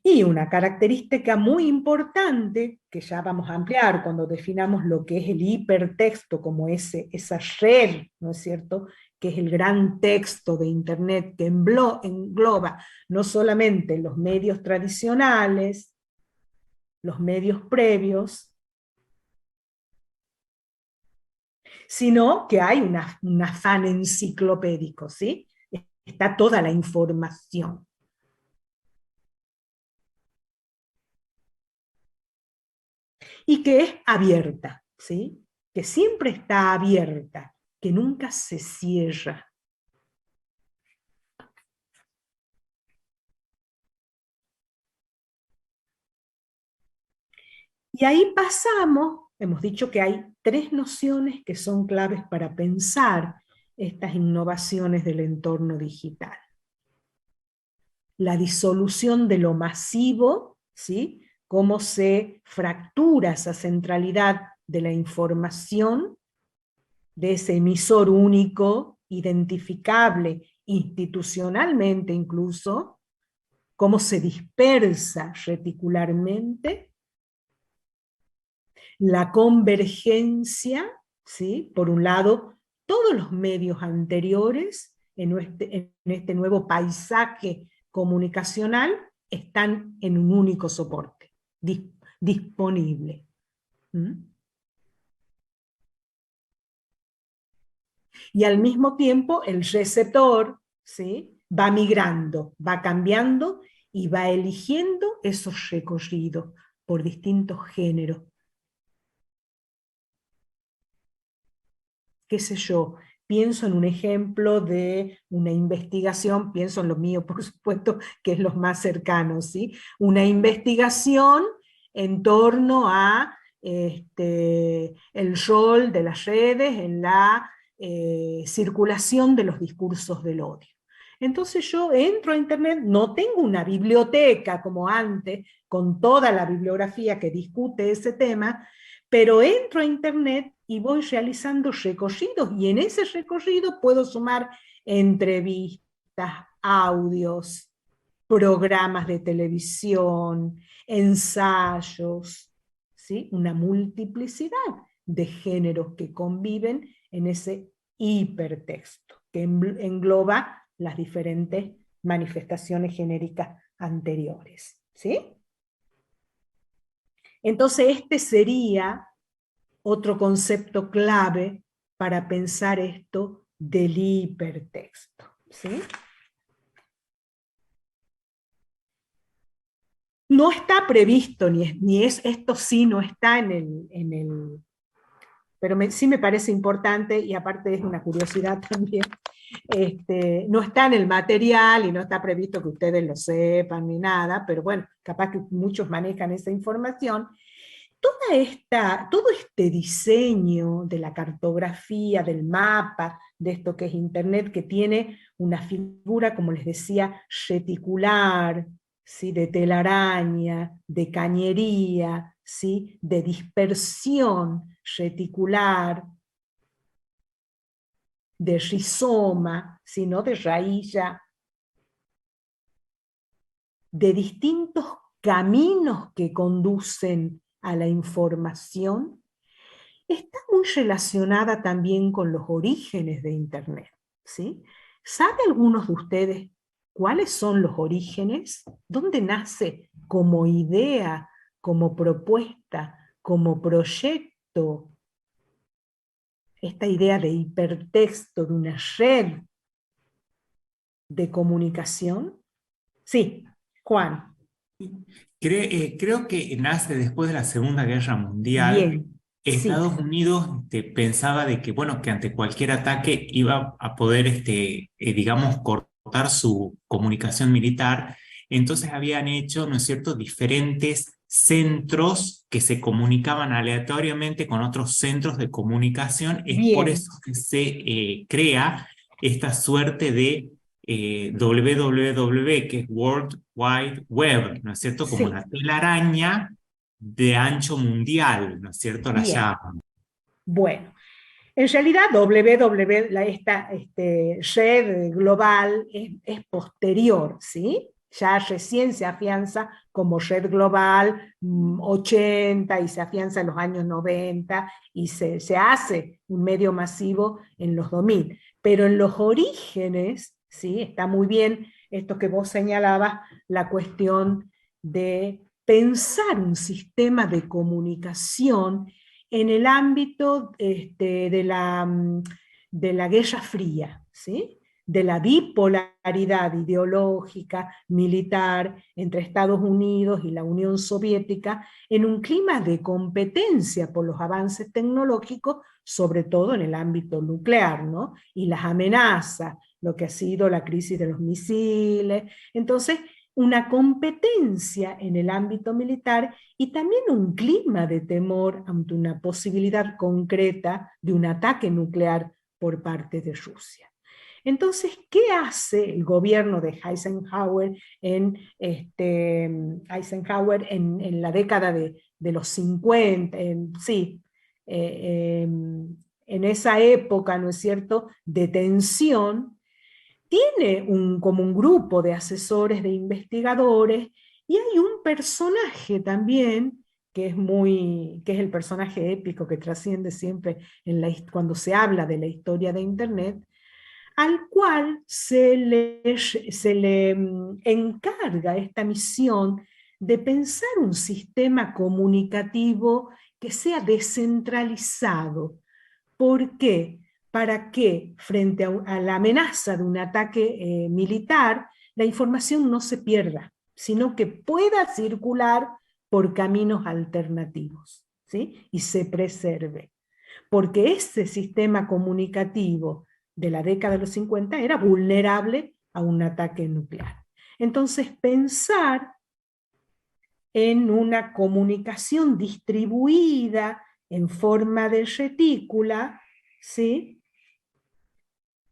Y una característica muy importante, que ya vamos a ampliar cuando definamos lo que es el hipertexto, como esa red, ¿no es cierto?, que es el gran texto de Internet que engloba no solamente los medios tradicionales, los medios previos, sino que hay un afán enciclopédico, ¿sí? Está toda la información. Y que es abierta, ¿sí? Que siempre está abierta, que nunca se cierra. Y ahí pasamos, hemos dicho que hay 3 nociones que son claves para pensar estas innovaciones del entorno digital. La disolución de lo masivo, ¿sí?, cómo se fractura esa centralidad de la información, de ese emisor único, identificable institucionalmente incluso, cómo se dispersa reticularmente. La convergencia, ¿sí?, por un lado, todos los medios anteriores en este nuevo paisaje comunicacional están en un único soporte, disponible. Y al mismo tiempo el receptor, ¿sí?, va migrando, va cambiando y va eligiendo esos recorridos por distintos géneros. Qué sé yo, pienso en un ejemplo de una investigación, pienso en lo mío, por supuesto, que es lo más cercano, ¿sí? Una investigación en torno a el rol de las redes en la circulación de los discursos del odio. Entonces yo entro a Internet, no tengo una biblioteca como antes, con toda la bibliografía que discute ese tema, pero entro a Internet y voy realizando recorridos, y en ese recorrido puedo sumar entrevistas, audios, programas de televisión, ensayos, ¿sí?, una multiplicidad de géneros que conviven en ese hipertexto, que engloba las diferentes manifestaciones genéricas anteriores, ¿sí? Entonces este sería otro concepto clave para pensar esto del hipertexto, ¿sí? No está previsto, esto sí no está pero sí me parece importante, y aparte es una curiosidad también, no está en el material y no está previsto que ustedes lo sepan ni nada, pero bueno, capaz que muchos manejan esa información. Todo este diseño de la cartografía, del mapa, de esto que es Internet, que tiene una figura, como les decía, reticular, ¿sí?, de telaraña, de cañería, ¿sí?, de dispersión reticular, de rizoma, sino de raíz ya, de distintos caminos que conducen a la información. está muy relacionada también con los orígenes de Internet, ¿sí? ¿Sabe algunos de ustedes cuáles son los orígenes? ¿Dónde nace como idea, como propuesta, como proyecto esta idea de hipertexto, de una red de comunicación? Sí, Juan. Creo que nace después de la Segunda Guerra Mundial. Bien, sí, Estados Unidos pensaba de que, bueno, que ante cualquier ataque iba a poder, digamos, cortar su comunicación militar. Entonces habían hecho, ¿no es cierto?, diferentes centros que se comunicaban aleatoriamente con otros centros de comunicación. Es por bien, eso que se crea esta suerte de WWW, que es World Wide Web, ¿no es cierto?, como sí, una telaraña de ancho mundial, ¿no es cierto?, la bien. llaman. Bueno, en realidad WWW, esta red global es posterior, ¿sí? Ya recién se afianza como red global 80 y se afianza en los años 90 y se hace un medio masivo en los 2000. Pero en los orígenes, ¿sí? Está muy bien esto que vos señalabas, la cuestión de pensar un sistema de comunicación en el ámbito de la Guerra Fría, ¿sí? De la bipolaridad ideológica, militar, entre Estados Unidos y la Unión Soviética, en un clima de competencia por los avances tecnológicos, sobre todo en el ámbito nuclear, ¿no? Y las amenazas, lo que ha sido la crisis de los misiles. Entonces, una competencia en el ámbito militar y también un clima de temor ante una posibilidad concreta de un ataque nuclear por parte de Rusia. Entonces, ¿qué hace el gobierno de Eisenhower en la década de los 50? Sí, en esa época, ¿no es cierto?, de tensión, tiene como un grupo de asesores, de investigadores, y hay un personaje también que es el personaje épico que trasciende siempre cuando se habla de la historia de Internet, al cual se le encarga esta misión de pensar un sistema comunicativo que sea descentralizado. ¿Por qué? Para que frente a la amenaza de un ataque militar, la información no se pierda, sino que pueda circular por caminos alternativos, ¿sí? Y se preserve. Porque ese sistema comunicativo de la década de los 50 era vulnerable a un ataque nuclear. Entonces, pensar en una comunicación distribuida en forma de retícula, ¿sí?,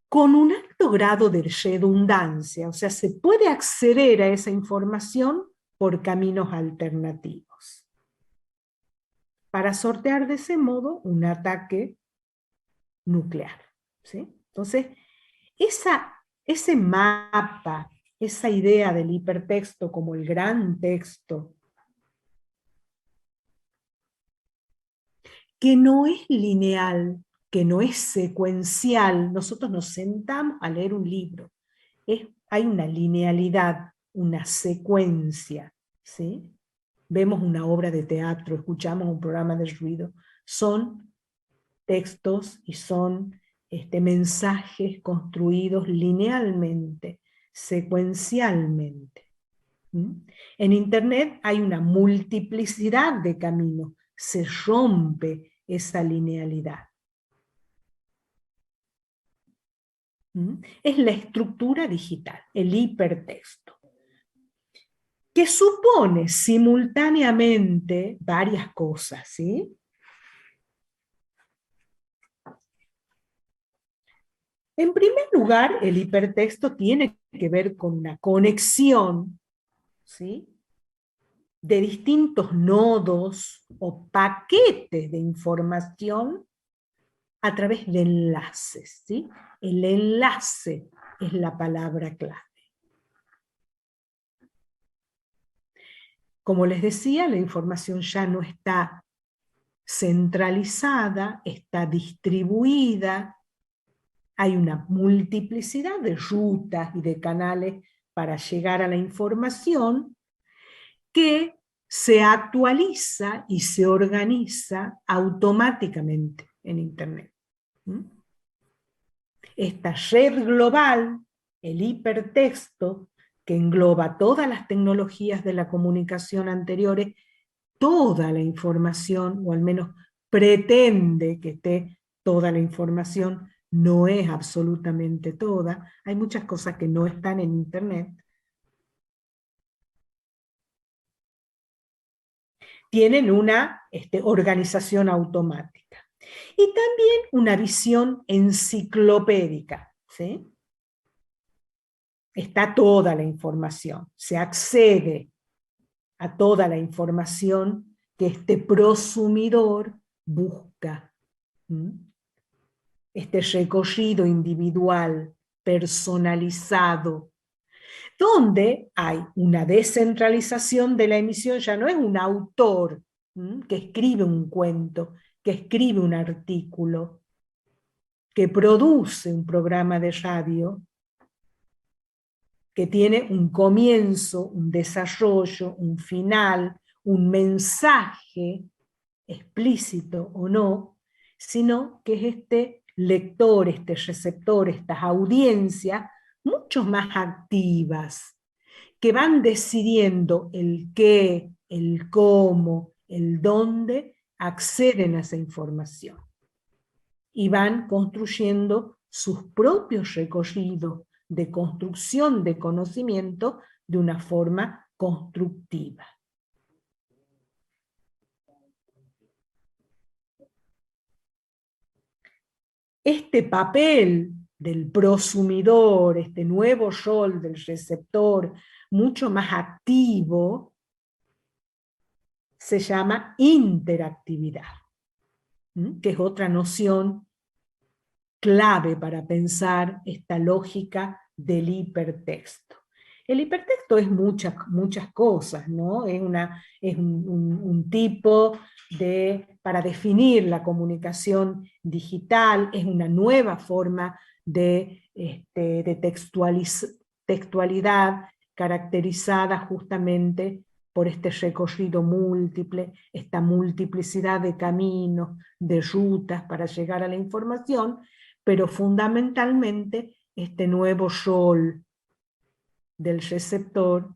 con un alto grado de redundancia, o sea, se puede acceder a esa información por caminos alternativos, para sortear de ese modo un ataque nuclear, ¿sí? Entonces, ese mapa, esa idea del hipertexto como el gran texto, que no es lineal, que no es secuencial. Nosotros nos sentamos a leer un libro. Hay una linealidad, una secuencia, ¿sí? Vemos una obra de teatro, escuchamos un programa de ruido. Son textos y son mensajes construidos linealmente, secuencialmente. ¿Mm? En Internet hay una multiplicidad de caminos, se rompe esa linealidad. ¿Mm? Es la estructura digital, el hipertexto, que supone simultáneamente varias cosas, ¿sí? En primer lugar, el hipertexto tiene que ver con una conexión, ¿sí?, de distintos nodos o paquetes de información a través de enlaces, ¿sí? El enlace es la palabra clave. Como les decía, la información ya no está centralizada, está distribuida, hay una multiplicidad de rutas y de canales para llegar a la información que se actualiza y se organiza automáticamente en Internet. Esta red global, el hipertexto, que engloba todas las tecnologías de la comunicación anteriores, toda la información, o al menos pretende que esté toda la información, no es absolutamente toda, hay muchas cosas que no están en Internet, tienen una organización automática. Y también una visión enciclopédica, ¿sí? Está toda la información, se accede a toda la información que este prosumidor busca. Este recorrido individual, personalizado, donde hay una descentralización de la emisión, ya no es un autor que escribe un cuento, que escribe un artículo, que produce un programa de radio, que tiene un comienzo, un desarrollo, un final, un mensaje, explícito o no, sino que es este lector, este receptor, estas audiencias mucho más activas, que van decidiendo el qué, el cómo, el dónde acceden a esa información. Y van construyendo sus propios recorridos de construcción de conocimiento de una forma constructiva. Este papel del prosumidor, este nuevo rol del receptor, mucho más activo, se llama interactividad, que es otra noción clave para pensar esta lógica del hipertexto. El hipertexto es muchas cosas, ¿no? Es un tipo para definir la comunicación digital, es una nueva forma de textualidad caracterizada justamente por este recorrido múltiple, esta multiplicidad de caminos, de rutas para llegar a la información, pero fundamentalmente este nuevo rol del receptor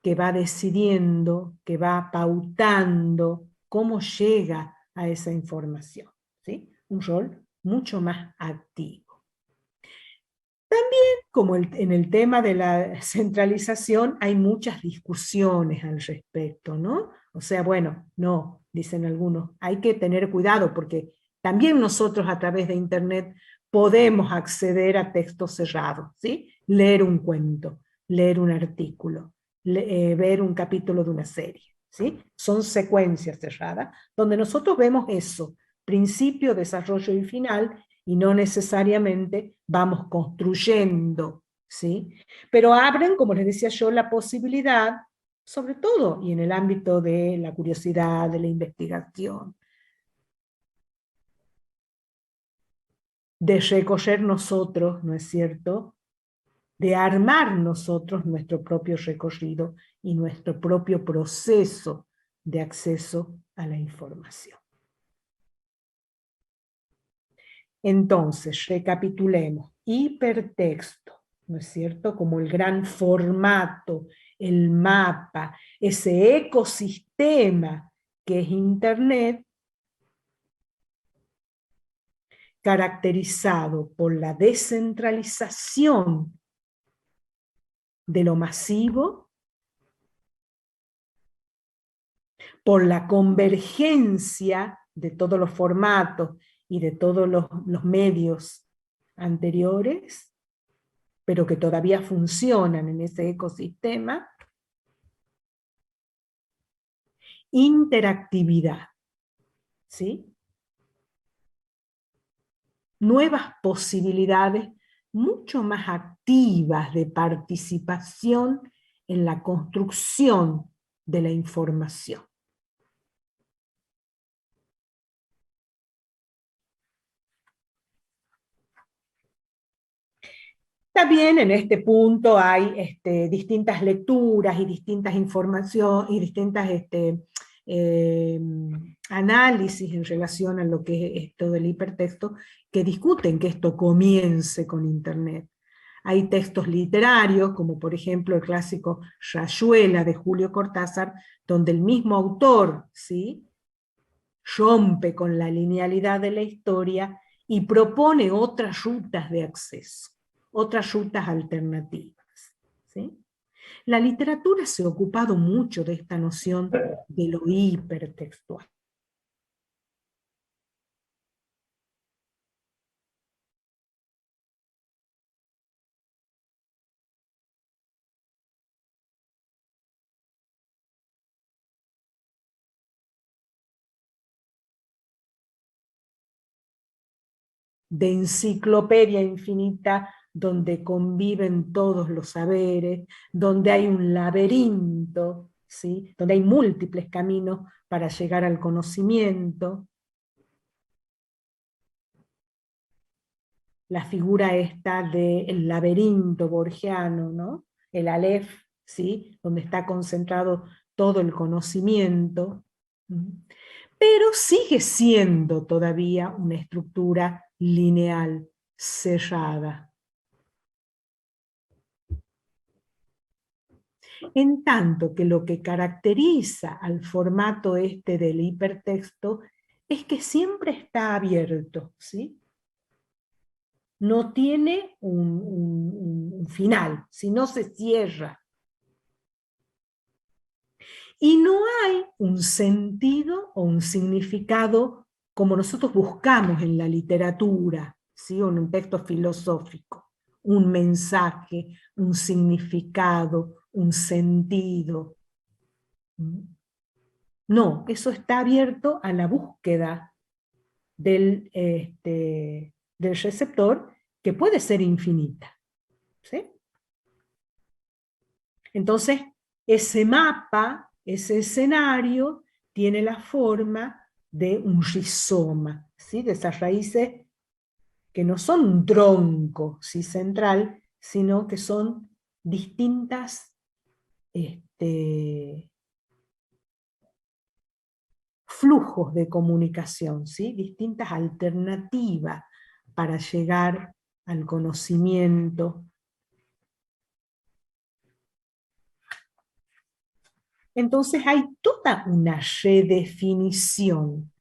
que va decidiendo, que va pautando cómo llega a esa información, ¿sí? Un rol mucho más activo. También, como en el tema de la centralización, hay muchas discusiones al respecto, ¿no? O sea, bueno, no, dicen algunos, hay que tener cuidado porque también nosotros a través de Internet podemos acceder a textos cerrados, ¿sí? Leer un cuento, leer un artículo, ver un capítulo de una serie, ¿sí? Son secuencias cerradas donde nosotros vemos eso, principio, desarrollo y final, y no necesariamente vamos construyendo, ¿sí? Pero abren, como les decía yo, la posibilidad, sobre todo, y en el ámbito de la curiosidad, de la investigación, de recorrer nosotros, ¿no es cierto?, de armar nosotros nuestro propio recorrido y nuestro propio proceso de acceso a la información. Entonces, recapitulemos, hipertexto, ¿no es cierto?, como el gran formato, el mapa, ese ecosistema que es Internet, caracterizado por la descentralización de lo masivo, por la convergencia de todos los formatos y de todos los medios anteriores, pero que todavía funcionan en ese ecosistema. Interactividad, ¿sí? Nuevas posibilidades mucho más activas de participación en la construcción de la información. También en este punto hay distintas lecturas y distintas informaciones y distintas análisis en relación a lo que es esto del hipertexto, que discuten que esto comience con Internet. Hay textos literarios, como por ejemplo el clásico Rayuela de Julio Cortázar, donde el mismo autor, ¿sí?, rompe con la linealidad de la historia y propone otras rutas de acceso, otras rutas alternativas, ¿sí? La literatura se ha ocupado mucho de esta noción de lo hipertextual. De enciclopedia infinita donde conviven todos los saberes, donde hay un laberinto, ¿sí?, donde hay múltiples caminos para llegar al conocimiento. La figura esta del laberinto borgiano, ¿no?, el Aleph, ¿sí?, donde está concentrado todo el conocimiento, pero sigue siendo todavía una estructura lineal, cerrada. En tanto que lo que caracteriza al formato este del hipertexto es que siempre está abierto, ¿sí? No tiene un final, sino se cierra. Y no hay un sentido o un significado como nosotros buscamos en la literatura, ¿sí?, o en un texto filosófico, un mensaje, un significado, un sentido. No, eso está abierto a la búsqueda del receptor, que puede ser infinita, ¿sí? Entonces, ese mapa, ese escenario, tiene la forma de un rizoma, ¿sí?, de esas raíces que no son un tronco, ¿sí?, central, sino que son distintas flujos de comunicación, ¿sí?, distintas alternativas para llegar al conocimiento. Entonces hay toda una redefinición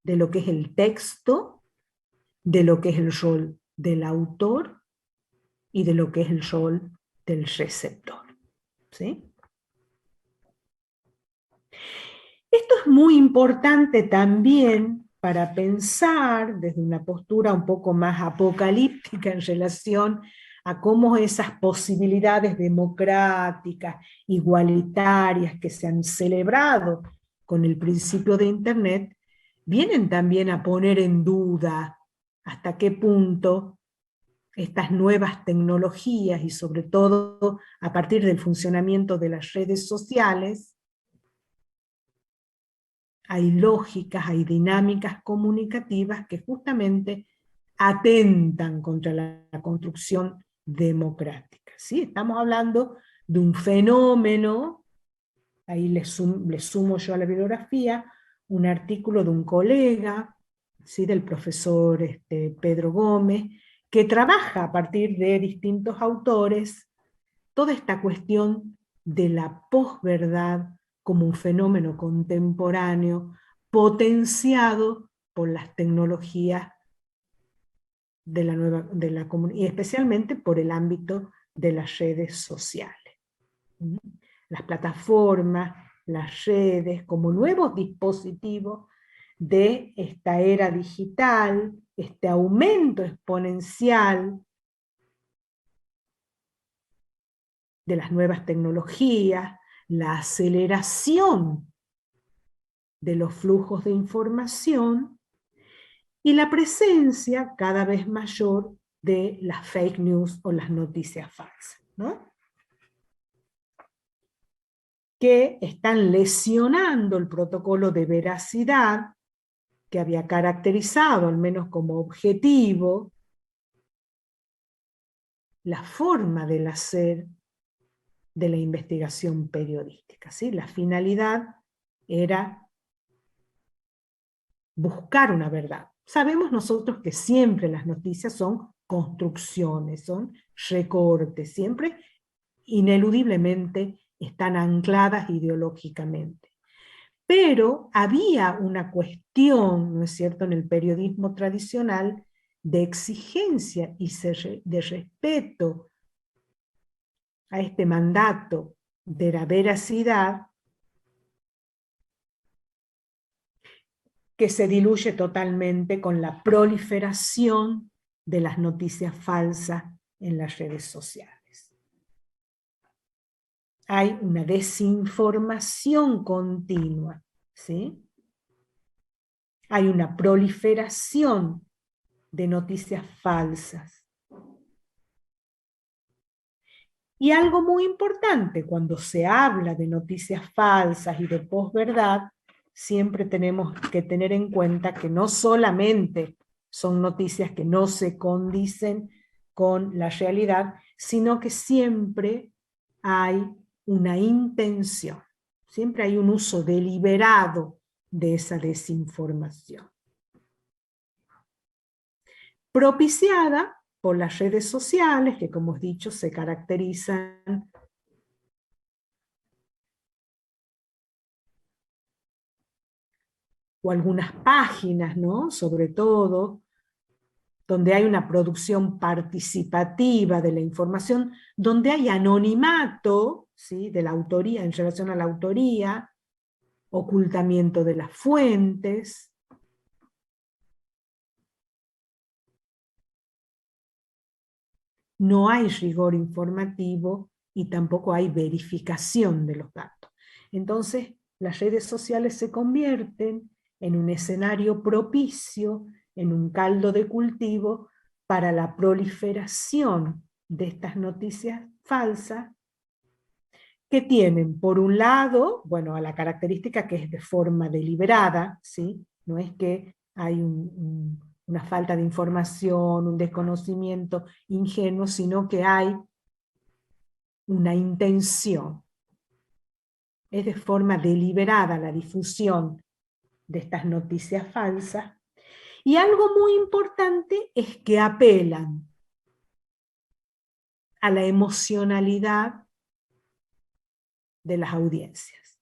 de lo que es el texto, de lo que es el rol del autor y de lo que es el rol del receptor, ¿sí? Esto es muy importante también para pensar desde una postura un poco más apocalíptica en relación a cómo esas posibilidades democráticas, igualitarias que se han celebrado con el principio de Internet, vienen también a poner en duda hasta qué punto estas nuevas tecnologías y sobre todo a partir del funcionamiento de las redes sociales, hay lógicas, hay dinámicas comunicativas que justamente atentan contra la construcción democrática, ¿sí? Estamos hablando de un fenómeno, ahí le sumo yo a la bibliografía, un artículo de un colega, ¿sí?, del profesor Pedro Gómez, que trabaja a partir de distintos autores toda esta cuestión de la posverdad como un fenómeno contemporáneo potenciado por las tecnologías de la comunidad, y especialmente por el ámbito de las redes sociales. Las plataformas, las redes, como nuevos dispositivos de esta era digital, este aumento exponencial de las nuevas tecnologías, la aceleración de los flujos de información y la presencia cada vez mayor de las fake news o las noticias falsas, ¿no?, que están lesionando el protocolo de veracidad que había caracterizado, al menos como objetivo, la forma del hacer de la investigación periodística, ¿sí? La finalidad era buscar una verdad. Sabemos nosotros que siempre las noticias son construcciones, son recortes, siempre ineludiblemente están ancladas ideológicamente. Pero había una cuestión, ¿no es cierto?, en el periodismo tradicional de exigencia y de respeto a este mandato de la veracidad, que se diluye totalmente con la proliferación de las noticias falsas en las redes sociales. Hay una desinformación continua, ¿sí? Hay una proliferación de noticias falsas. Y algo muy importante, cuando se habla de noticias falsas y de posverdad, siempre tenemos que tener en cuenta que no solamente son noticias que no se condicen con la realidad, sino que siempre hay una intención, siempre hay un uso deliberado de esa desinformación, propiciada por las redes sociales, que como he dicho se caracterizan o algunas páginas, ¿no?, sobre todo, donde hay una producción participativa de la información, donde hay anonimato, ¿sí?, de la autoría, en relación a la autoría, ocultamiento de las fuentes. No hay rigor informativo y tampoco hay verificación de los datos. Entonces, las redes sociales se convierten en un escenario propicio, en un caldo de cultivo para la proliferación de estas noticias falsas, que tienen, por un lado, bueno, a la característica que es de forma deliberada, ¿sí? No es que hay una falta de información, un desconocimiento ingenuo, sino que hay una intención. Es de forma deliberada la difusión de estas noticias falsas. Y algo muy importante es que apelan a la emocionalidad de las audiencias.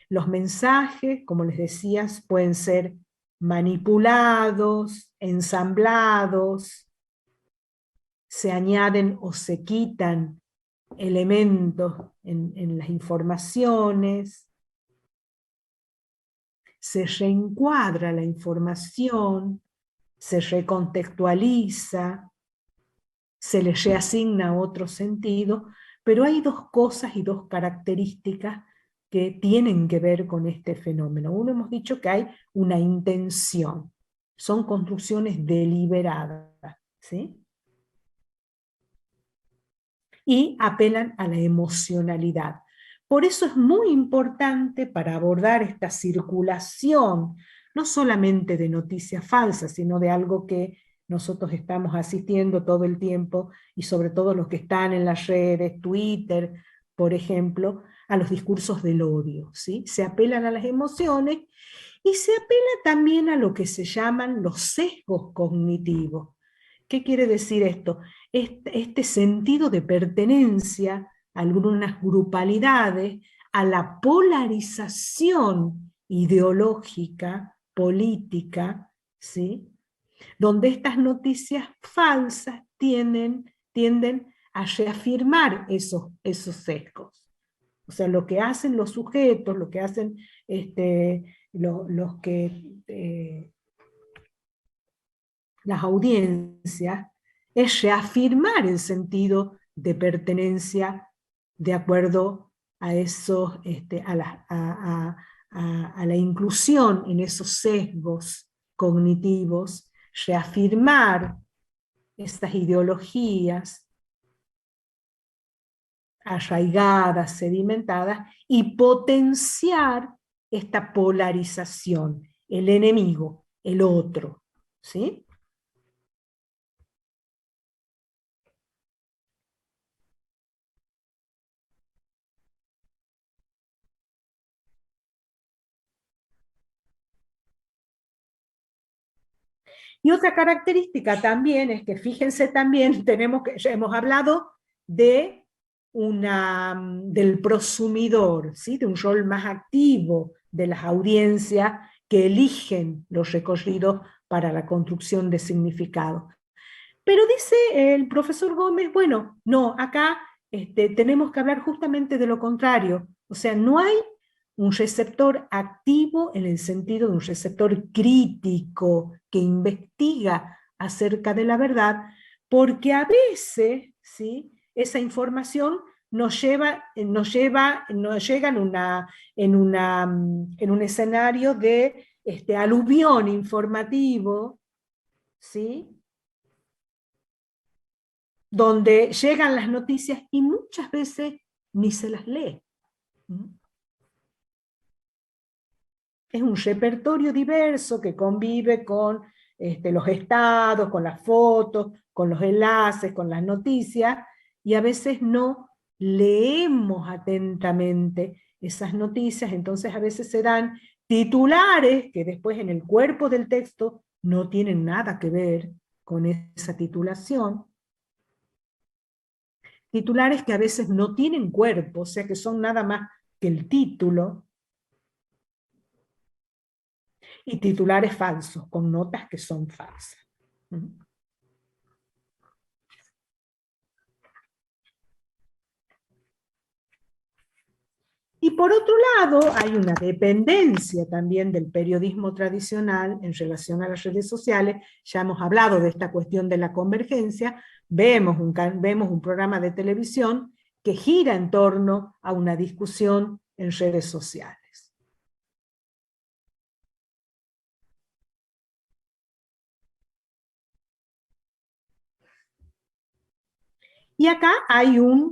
Los mensajes, como les decía, pueden ser manipulados, ensamblados, se añaden o se quitan elementos en las informaciones, se reencuadra la información, se recontextualiza, se le reasigna otro sentido, pero hay dos cosas y dos características que tienen que ver con este fenómeno. Uno, hemos dicho que hay una intención, son construcciones deliberadas, ¿sí? Y apelan a la emocionalidad. Por eso es muy importante para abordar esta circulación, no solamente de noticias falsas, sino de algo que nosotros estamos asistiendo todo el tiempo, y sobre todo los que están en las redes, Twitter, por ejemplo, a los discursos del odio, ¿sí? Se apelan a las emociones y se apela también a lo que se llaman los sesgos cognitivos. ¿Qué quiere decir esto? Este sentido de pertenencia a algunas grupalidades, a la polarización ideológica, política, ¿sí?, donde estas noticias falsas tienden a reafirmar esos sesgos. O sea, lo que hacen los sujetos, lo que hacen las audiencias, es reafirmar el sentido de pertenencia de acuerdo a esos, a la inclusión en esos sesgos cognitivos, reafirmar estas ideologías arraigadas, sedimentadas, y potenciar esta polarización, el enemigo, el otro, ¿sí? Y otra característica también es que, fíjense también, ya hemos hablado de del prosumidor, ¿sí? De un rol más activo de las audiencias que eligen los recorridos para la construcción de significado. Pero dice el profesor Gómez, bueno, no, acá tenemos que hablar justamente de lo contrario, o sea, no hay un receptor activo en el sentido de un receptor crítico que investiga acerca de la verdad, porque a veces, ¿sí?, esa información nos llega en un escenario de aluvión informativo, ¿sí?, donde llegan las noticias y muchas veces ni se las lee. Es un repertorio diverso que convive con los estados, con las fotos, con los enlaces, con las noticias, y a veces no leemos atentamente esas noticias, entonces a veces se dan titulares que después en el cuerpo del texto no tienen nada que ver con esa titulación. Titulares que a veces no tienen cuerpo, o sea que son nada más que el título, y titulares falsos, con notas que son falsas. Y por otro lado, hay una dependencia también del periodismo tradicional en relación a las redes sociales. Ya hemos hablado de esta cuestión de la convergencia. Vemos un programa de televisión que gira en torno a una discusión en redes sociales. Y acá hay una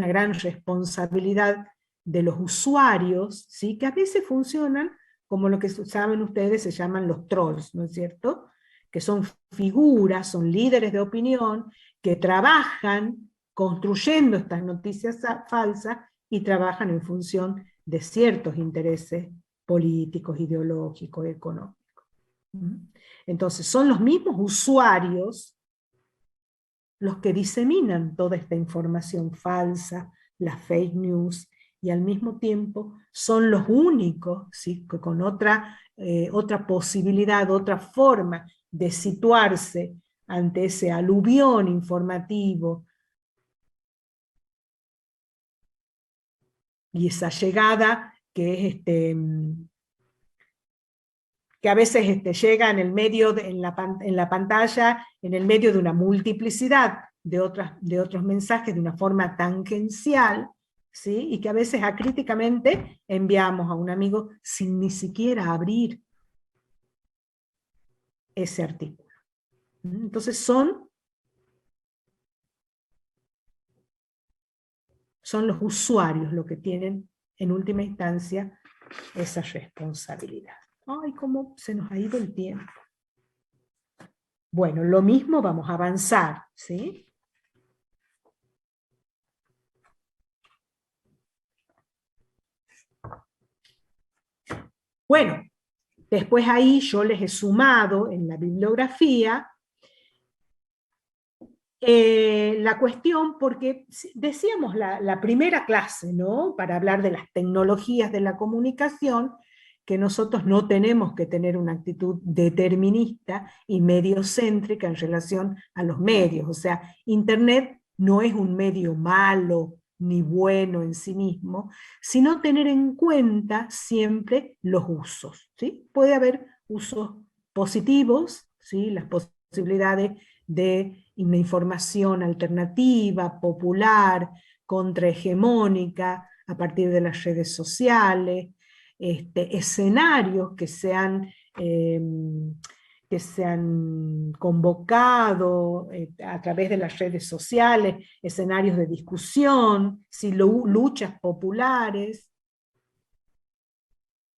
gran responsabilidad de los usuarios, ¿sí?, que a veces funcionan como lo que saben ustedes se llaman los trolls, ¿no es cierto? Que son figuras, son líderes de opinión que trabajan construyendo estas noticias falsas y trabajan en función de ciertos intereses políticos, ideológicos, económicos. Entonces son los mismos usuarios los que diseminan toda esta información falsa, las fake news, y al mismo tiempo son los únicos, ¿sí?, que con otra posibilidad, otra forma de situarse ante ese aluvión informativo y esa llegada que es que a veces llega en el medio, en la pantalla, en el medio de una multiplicidad de otros mensajes de una forma tangencial, ¿sí?, y que a veces acríticamente enviamos a un amigo sin ni siquiera abrir ese artículo. Entonces son los usuarios los que tienen en última instancia esa responsabilidad. Ay, cómo se nos ha ido el tiempo. Bueno, lo mismo vamos a avanzar, ¿sí? Bueno, después ahí yo les he sumado en la bibliografía la cuestión, porque decíamos la primera clase, ¿no?, para hablar de las tecnologías de la comunicación, que nosotros no tenemos que tener una actitud determinista y mediocéntrica en relación a los medios. O sea, Internet no es un medio malo ni bueno en sí mismo, sino tener en cuenta siempre los usos, ¿sí? Puede haber usos positivos, ¿sí?, las posibilidades de una información alternativa, popular, contrahegemónica, a partir de las redes sociales, escenarios que se han convocado a través de las redes sociales, escenarios de discusión, luchas populares,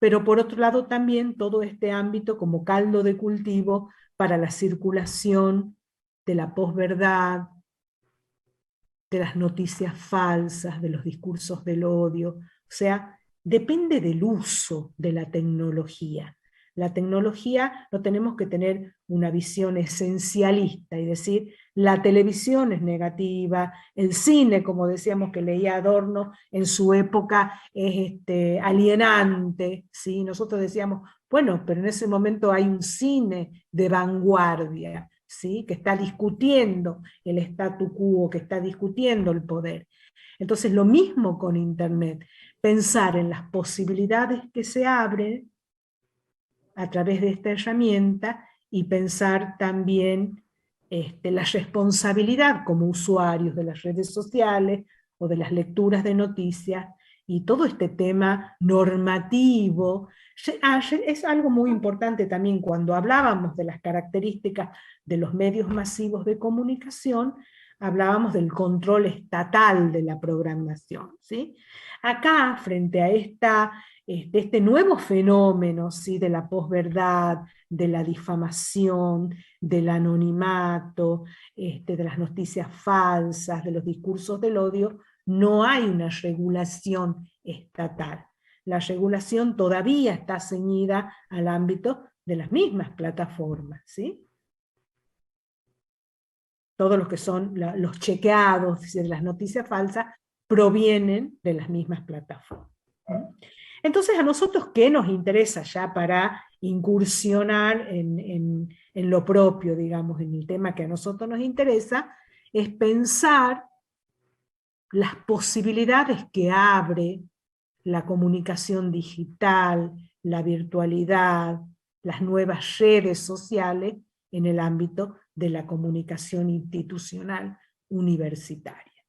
pero por otro lado también todo este ámbito como caldo de cultivo para la circulación de la posverdad, de las noticias falsas, de los discursos del odio. O sea, depende del uso de la tecnología. La tecnología no tenemos que tener una visión esencialista y decir, la televisión es negativa, el cine, como decíamos que leía Adorno, en su época es alienante, ¿sí? Nosotros decíamos, bueno, pero en ese momento hay un cine de vanguardia, ¿sí? Que está discutiendo el statu quo, que está discutiendo el poder. Entonces lo mismo con Internet, pensar en las posibilidades que se abren a través de esta herramienta y pensar también la responsabilidad como usuarios de las redes sociales o de las lecturas de noticias y todo este tema normativo. Es algo muy importante también cuando hablábamos de las características de los medios masivos de comunicación, hablábamos del control estatal de la programación, ¿sí? Acá, frente a este nuevo fenómeno, ¿sí? De la posverdad, de la difamación, del anonimato, de las noticias falsas, de los discursos del odio, no hay una regulación estatal. La regulación todavía está ceñida al ámbito de las mismas plataformas, ¿sí? Todos los que son los chequeados de las noticias falsas provienen de las mismas plataformas. Entonces, ¿a nosotros qué nos interesa ya para incursionar en lo propio, digamos, en el tema que a nosotros nos interesa? Es pensar las posibilidades que abre la comunicación digital, la virtualidad, las nuevas redes sociales en el ámbito de la comunicación institucional universitaria.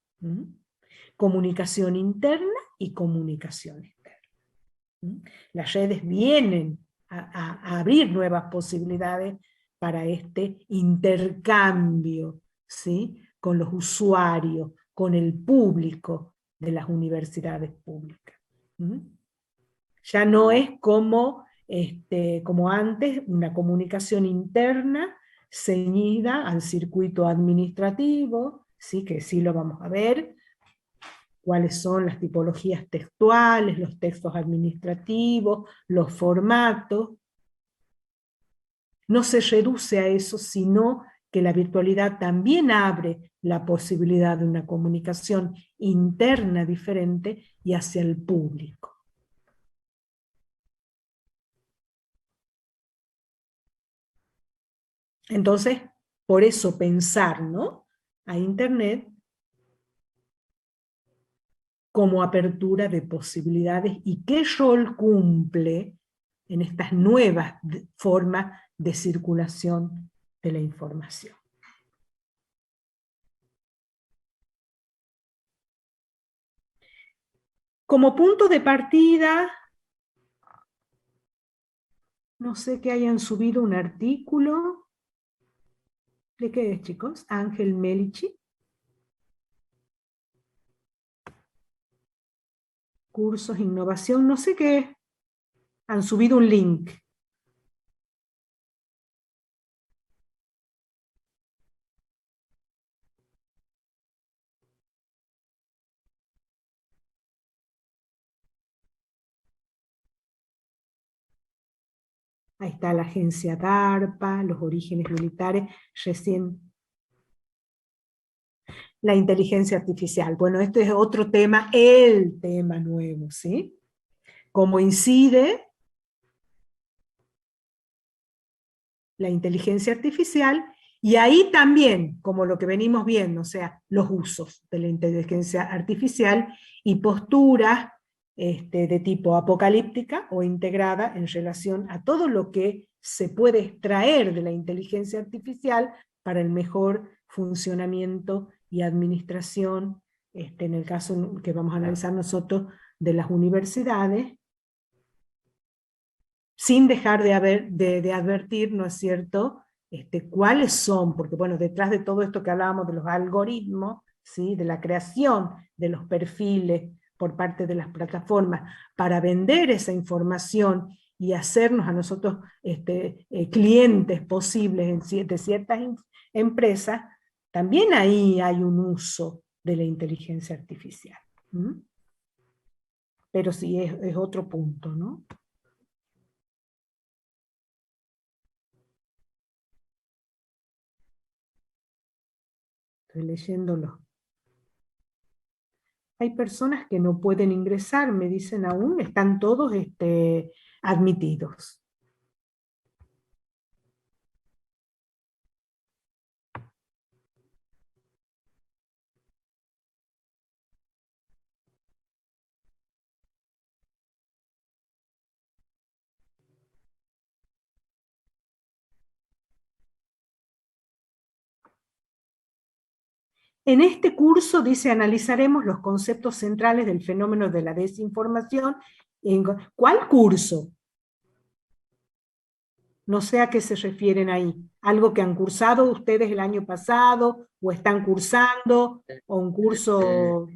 Comunicación interna y comunicación externa. Las redes vienen a abrir nuevas posibilidades para este intercambio, ¿sí? Con los usuarios, con el público de las universidades públicas. Ya no es como antes, una comunicación interna ceñida al circuito administrativo, ¿sí? Que sí lo vamos a ver, cuáles son las tipologías textuales, los textos administrativos, los formatos. No se reduce a eso, sino que la virtualidad también abre la posibilidad de una comunicación interna diferente y hacia el público. Entonces, por eso pensar, ¿no?, a Internet como apertura de posibilidades y qué rol cumple en estas nuevas formas de circulación de la información. Como punto de partida, no sé que hayan subido un artículo. ¿De qué es, chicos? Ángel Melichi. Cursos, innovación, no sé qué. Han subido un link. Ahí está la agencia DARPA, los orígenes militares, recién. La inteligencia artificial. Bueno, este es otro tema, el tema nuevo, ¿sí? Cómo incide la inteligencia artificial, y ahí también, como lo que venimos viendo, o sea, los usos de la inteligencia artificial y posturas de tipo apocalíptica o integrada en relación a todo lo que se puede extraer de la inteligencia artificial para el mejor funcionamiento y administración, en el caso que vamos a analizar nosotros, de las universidades, sin dejar de advertir, ¿no es cierto?, cuáles son, porque bueno, detrás de todo esto que hablábamos de los algoritmos, ¿sí?, de la creación de los perfiles por parte de las plataformas para vender esa información y hacernos a nosotros clientes posibles de ciertas empresas, también ahí hay un uso de la inteligencia artificial. ¿Mm? Pero sí, es otro punto, ¿no? Estoy leyéndolo. Hay personas que no pueden ingresar, me dicen aún, están todos admitidos. En este curso, dice, analizaremos los conceptos centrales del fenómeno de la desinformación. ¿Cuál curso? No sé a qué se refieren ahí. ¿Algo que han cursado ustedes el año pasado, o están cursando, o un curso?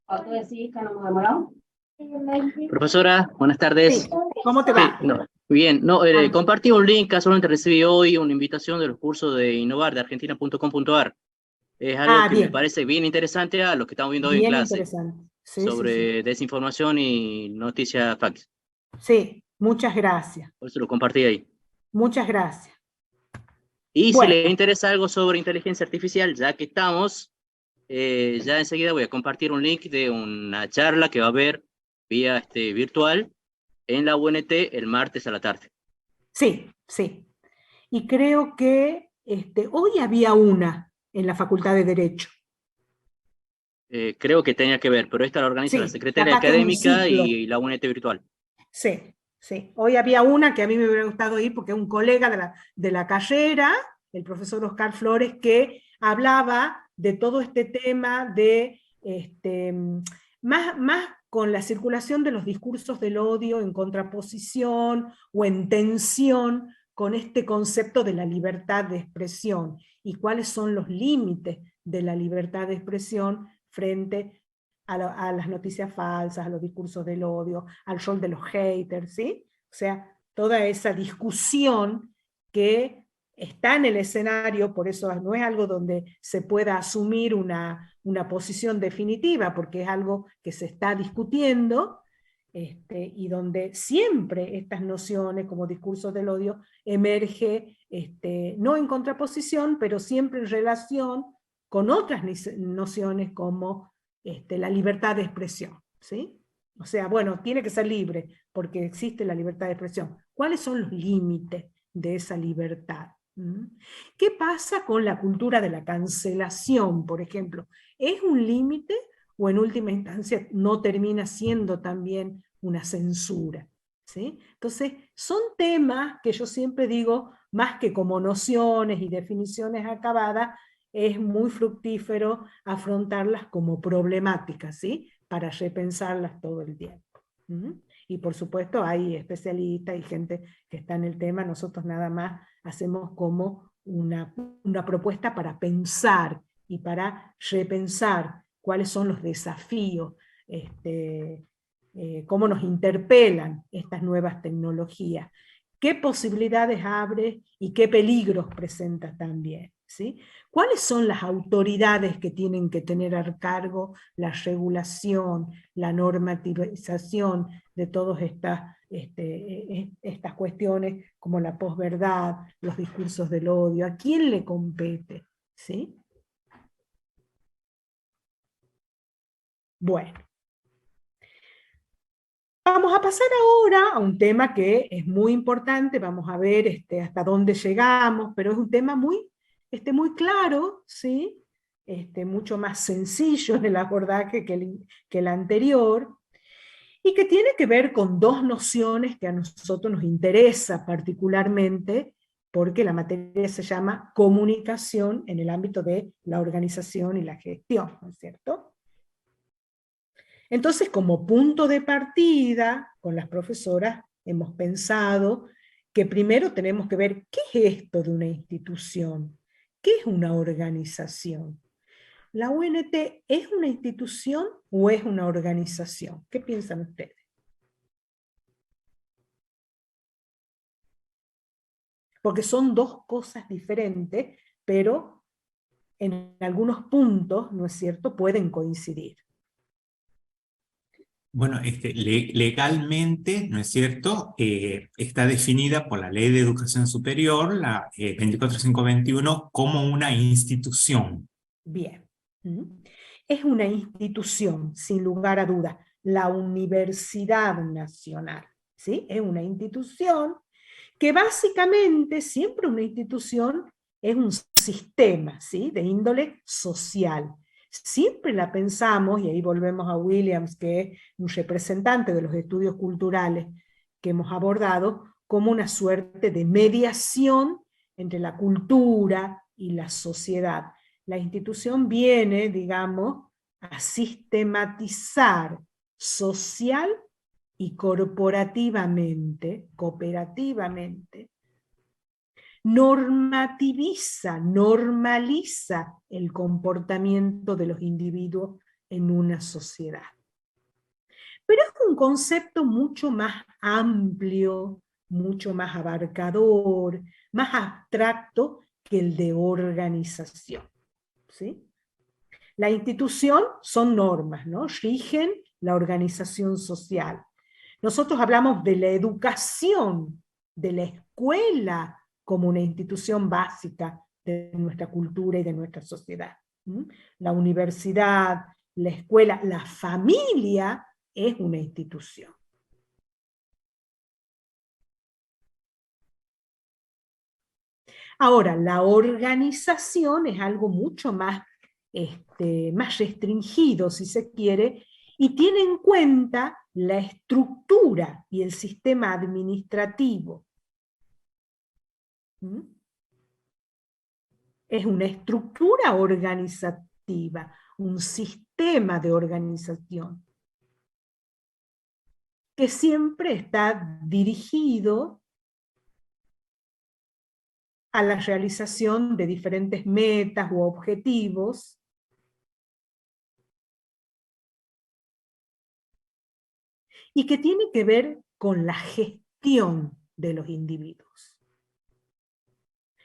¿Tú decís que no hemos demorado? Profesora, buenas tardes. Sí. ¿Cómo te Sí, va? no, bien, no, compartí un link, casualmente recibí hoy una invitación de los cursos de Innovar de argentina.com.ar. Es algo que me Bien. parece bien interesante a lo que estamos viendo hoy en Bien clase, interesante. Sí, sobre desinformación y noticias fact. Sí, muchas gracias. Por eso lo compartí ahí. Muchas gracias. Y Bueno. si les interesa algo sobre inteligencia artificial, ya que estamos, ya enseguida voy a compartir un link de una charla que va a haber vía virtual en la UNT el martes a la tarde. Sí, sí. Y creo que hoy había una en la Facultad de Derecho. Creo que tenía que ver, pero esta la organiza la Sí, Secretaría capaz que es un Académica ciclo. y la UNT virtual. Sí, sí. Hoy había una que a mí me hubiera gustado ir porque un colega de la carrera, el profesor Oscar Flores, que hablaba de todo este tema de, más con la circulación de los discursos del odio en contraposición o en tensión con este concepto de la libertad de expresión y cuáles son los límites de la libertad de expresión frente a las noticias falsas, a los discursos del odio, al rol de los haters, ¿sí? O sea, toda esa discusión que está en el escenario, por eso no es algo donde se pueda asumir una posición definitiva, porque es algo que se está discutiendo, y donde siempre estas nociones como discursos del odio emerge, no en contraposición, pero siempre en relación con otras nociones como la libertad de expresión, ¿sí? O sea, bueno, tiene que ser libre, porque existe la libertad de expresión. ¿Cuáles son los límites de esa libertad? ¿Qué pasa con la cultura de la cancelación, por ejemplo? ¿Es un límite o en última instancia no termina siendo también una censura? ¿Sí? Entonces, son temas que yo siempre digo, más que como nociones y definiciones acabadas, es muy fructífero afrontarlas como problemáticas, ¿sí? Para repensarlas todo el tiempo. Y por supuesto hay especialistas y gente que está en el tema, nosotros nada más hacemos como una propuesta para pensar y para repensar cuáles son los desafíos, cómo nos interpelan estas nuevas tecnologías, qué posibilidades abre y qué peligros presenta también, ¿sí? ¿Cuáles son las autoridades que tienen que tener a cargo la regulación, la normativización de todas estas cuestiones como la posverdad, los discursos del odio? ¿A quién le compete? ¿Sí? Bueno. Vamos a pasar ahora a un tema que es muy importante, vamos a ver hasta dónde llegamos, pero es un tema muy claro, ¿sí? Mucho más sencillo en el abordaje que el anterior, y que tiene que ver con dos nociones que a nosotros nos interesa particularmente, porque la materia se llama comunicación en el ámbito de la organización y la gestión, ¿no es cierto? Entonces, como punto de partida, con las profesoras hemos pensado que primero tenemos que ver qué es esto de una institución, qué es una organización. ¿la UNT es una institución o es una organización? ¿Qué piensan ustedes? Porque son dos cosas diferentes, pero en algunos puntos, ¿no es cierto?, pueden coincidir. Bueno, legalmente, ¿no es cierto? Está definida por la Ley de Educación Superior, la 24521, como una institución. Bien. Es una institución, sin lugar a dudas, la Universidad Nacional, ¿sí? Es una institución que básicamente, siempre una institución es un sistema, ¿sí?, de índole social. Siempre la pensamos, y ahí volvemos a Williams, que es un representante de los estudios culturales que hemos abordado, como una suerte de mediación entre la cultura y la sociedad. La institución viene, digamos, a sistematizar social y corporativamente, cooperativamente, normaliza el comportamiento de los individuos en una sociedad. Pero es un concepto mucho más amplio, mucho más abarcador, más abstracto que el de organización, ¿sí? La institución son normas, ¿no? Rigen la organización social. Nosotros hablamos de la educación, de la escuela como una institución básica de nuestra cultura y de nuestra sociedad. La universidad, la escuela, la familia es una institución. Ahora, la organización es algo mucho más, más restringido, si se quiere, y tiene en cuenta la estructura y el sistema administrativo. Es una estructura organizativa, un sistema de organización que siempre está dirigido a la realización de diferentes metas u objetivos y que tiene que ver con la gestión de los individuos.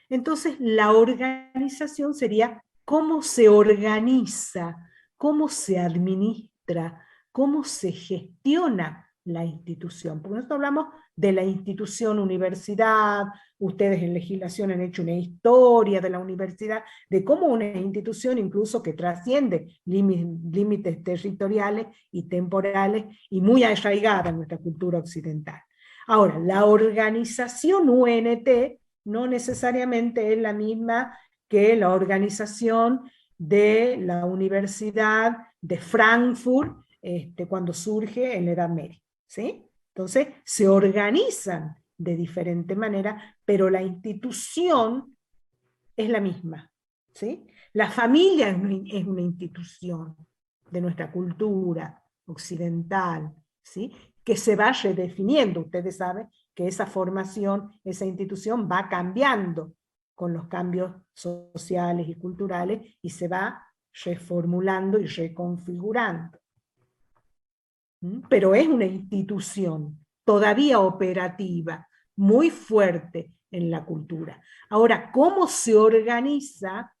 Entonces, la organización sería cómo se organiza, cómo se administra, cómo se gestiona la institución. Porque nosotros hablamos de la institución universidad, ustedes en legislación han hecho una historia de la universidad, de cómo una institución incluso que trasciende límites territoriales y temporales y muy arraigada en nuestra cultura occidental. Ahora, la organización UNT no necesariamente es la misma que la organización de la Universidad de Frankfurt cuando surge en la Edad Media, ¿sí? Entonces, se organizan de diferente manera, pero la institución es la misma, ¿sí? La familia es una institución de nuestra cultura occidental, ¿sí?, que se va redefiniendo. Ustedes saben que esa formación, esa institución va cambiando con los cambios sociales y culturales y se va reformulando y reconfigurando. Pero es una institución todavía operativa, muy fuerte en la cultura. Ahora, ¿cómo se organiza?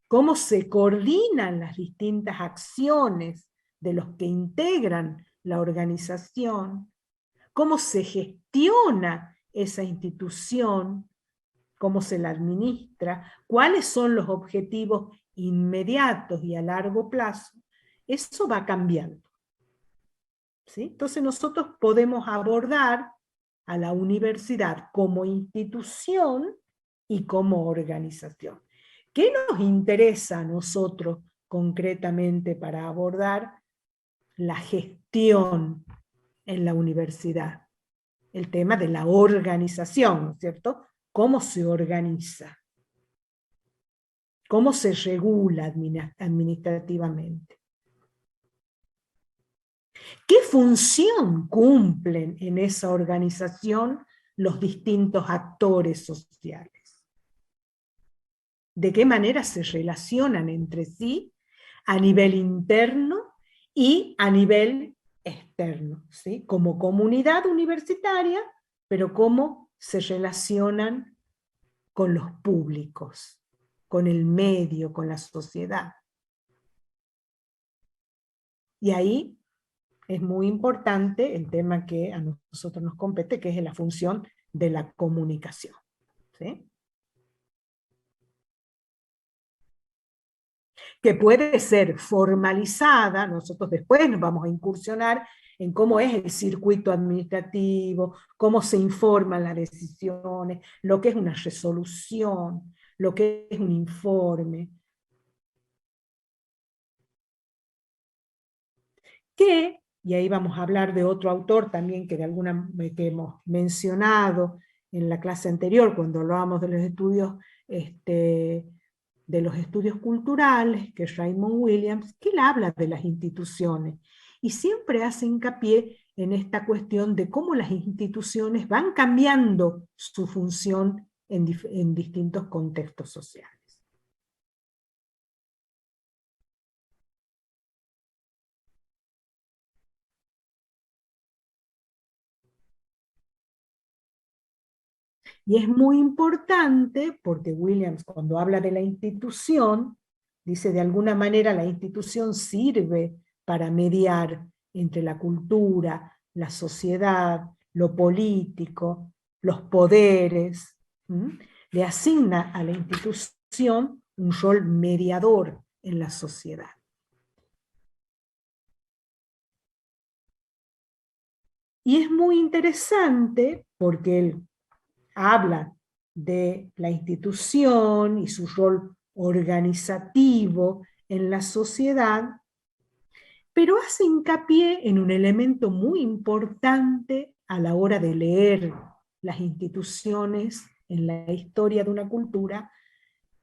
¿Cómo se coordinan las distintas acciones de los que integran la organización? ¿Cómo se gestiona esa institución? ¿Cómo se la administra? ¿Cuáles son los objetivos inmediatos y a largo plazo? Eso va cambiando, ¿sí? Entonces nosotros podemos abordar a la universidad como institución y como organización. ¿Qué nos interesa a nosotros concretamente para abordar la gestión en la universidad? El tema de la organización, ¿no es cierto? ¿Cómo se organiza? ¿Cómo se regula administrativamente? ¿Qué función cumplen en esa organización los distintos actores sociales? de qué manera se relacionan entre sí a nivel interno y a nivel externo, ¿sí? Como comunidad universitaria, pero cómo se relacionan con los públicos, con el medio, con la sociedad. Y ahí es muy importante el tema que a nosotros nos compete, que es la función de la comunicación, ¿sí? Que puede ser formalizada, nosotros después nos vamos a incursionar en cómo es el circuito administrativo, cómo se informan las decisiones, lo que es una resolución, lo que es un informe. Y ahí vamos a hablar de otro autor también que que hemos mencionado en la clase anterior, cuando hablábamos de los estudios culturales, que es Raymond Williams, que él habla de las instituciones, y siempre hace hincapié en esta cuestión de cómo las instituciones van cambiando su función en distintos contextos sociales. Y es muy importante porque Williams, cuando habla de la institución, dice de alguna manera la institución sirve para mediar entre la cultura, la sociedad, lo político, los poderes. Le asigna a la institución un rol mediador en la sociedad. Y es muy interesante porque él habla de la institución y su rol organizativo en la sociedad, pero hace hincapié en un elemento muy importante a la hora de leer las instituciones en la historia de una cultura,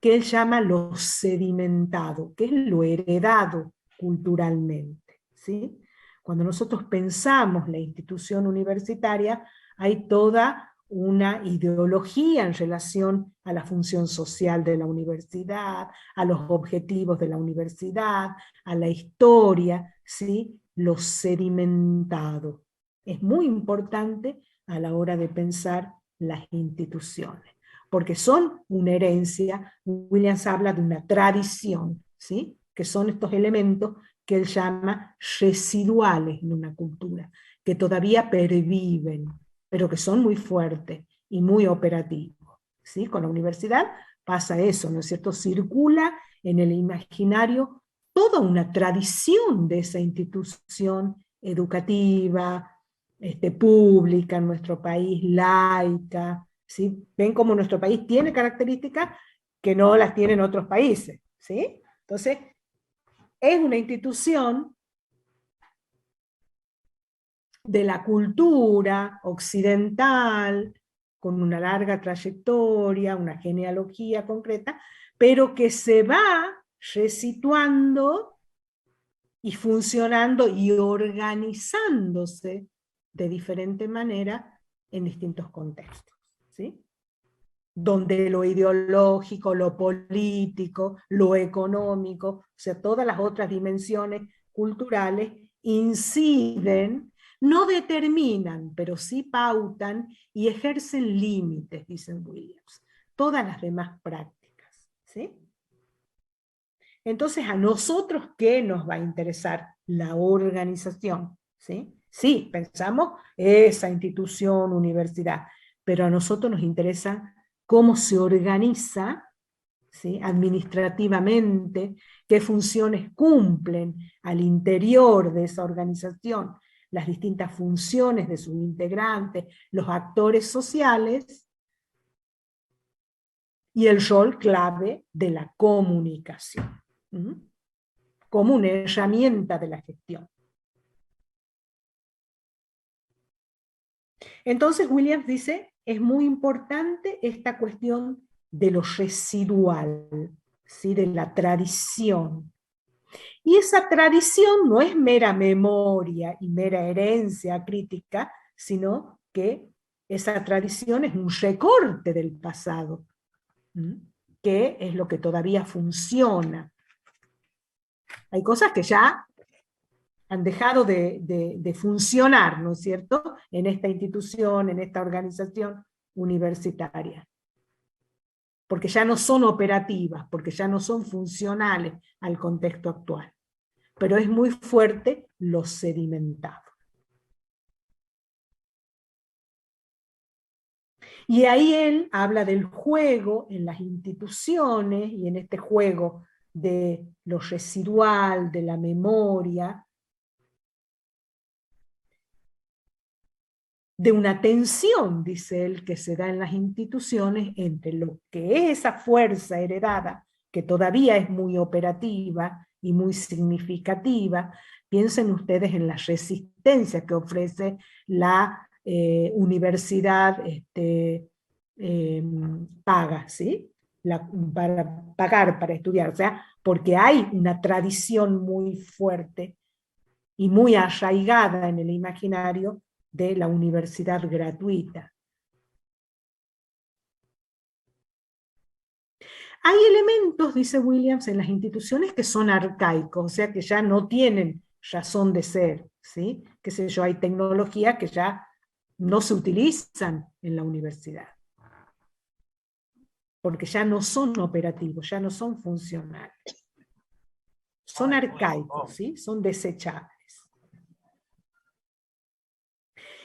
que él llama lo sedimentado, que es lo heredado culturalmente, ¿sí? Cuando nosotros pensamos la institución universitaria, hay toda una ideología en relación a la función social de la universidad, a los objetivos de la universidad, a la historia, ¿sí? Lo sedimentado. Es muy importante a la hora de pensar las instituciones, porque son una herencia. Williams habla de una tradición, ¿sí? Que son estos elementos que él llama residuales en una cultura, que todavía perviven, pero que son muy fuertes y muy operativos, ¿sí? Con la universidad pasa eso, ¿no es cierto? Circula en el imaginario toda una tradición de esa institución educativa, pública en nuestro país, laica, ¿sí? Ven cómo nuestro país tiene características que no las tienen otros países, ¿sí? Entonces, es una institución de la cultura occidental, con una larga trayectoria, una genealogía concreta, pero que se va resituando y funcionando y organizándose de diferente manera en distintos contextos, ¿sí? Donde lo ideológico, lo político, lo económico, o sea, todas las otras dimensiones culturales inciden, no determinan, pero sí pautan y ejercen límites, dicen Williams, todas las demás prácticas, ¿sí? Entonces, ¿a nosotros qué nos va a interesar? La organización, ¿sí? Sí, pensamos esa institución, universidad, pero a nosotros nos interesa cómo se organiza, ¿sí? Administrativamente, qué funciones cumplen al interior de esa organización, las distintas funciones de sus integrantes, los actores sociales, y el rol clave de la comunicación, como una herramienta de la gestión. Entonces Williams dice, es muy importante esta cuestión de lo residual, ¿sí? De la tradición. Y esa tradición no es mera memoria y mera herencia crítica, sino que esa tradición es un recorte del pasado. que es lo que todavía funciona. Hay cosas que ya han dejado de funcionar, ¿no es cierto?, en esta institución, en esta organización universitaria. Porque ya no son operativas, porque ya no son funcionales al contexto actual. Pero es muy fuerte lo sedimentado. Y ahí él habla del juego en las instituciones y en este juego de lo residual, de la memoria, de una tensión, dice él, que se da en las instituciones entre lo que es esa fuerza heredada, que todavía es muy operativa y muy significativa. Piensen ustedes en la resistencia que ofrece la universidad paga, ¿sí? Para pagar para estudiar, o sea, porque hay una tradición muy fuerte y muy arraigada en el imaginario de la universidad gratuita. Hay elementos, dice Williams, en las instituciones que son arcaicos, o sea, que ya no tienen razón de ser, ¿sí? Qué sé yo, hay tecnologías que ya no se utilizan en la universidad, porque ya no son operativos, ya no son funcionales. Son arcaicos, ¿sí? Son desechables.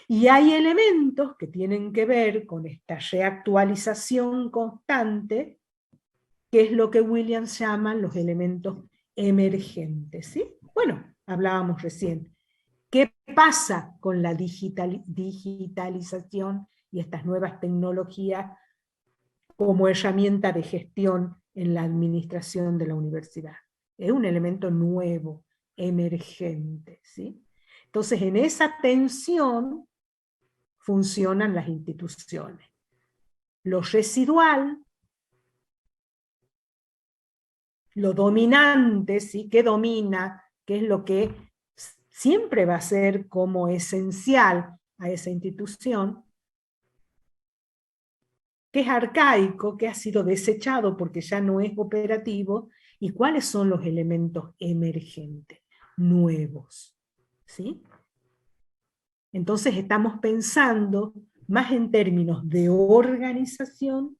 Y hay elementos que tienen que ver con esta reactualización constante, que es lo que Williams llama los elementos emergentes, ¿sí? Bueno, hablábamos recién. ¿Qué pasa con la digitalización y estas nuevas tecnologías como herramienta de gestión en la administración de la universidad? Es un elemento nuevo, emergente, ¿sí? Entonces, en esa tensión funcionan las instituciones. Lo residual, lo dominante, ¿sí? ¿Qué domina? ¿Qué es lo que siempre va a ser como esencial a esa institución? ¿Qué es arcaico? ¿Qué ha sido desechado porque ya no es operativo? ¿Y cuáles son los elementos emergentes, nuevos? ¿Sí? Entonces estamos pensando más en términos de organización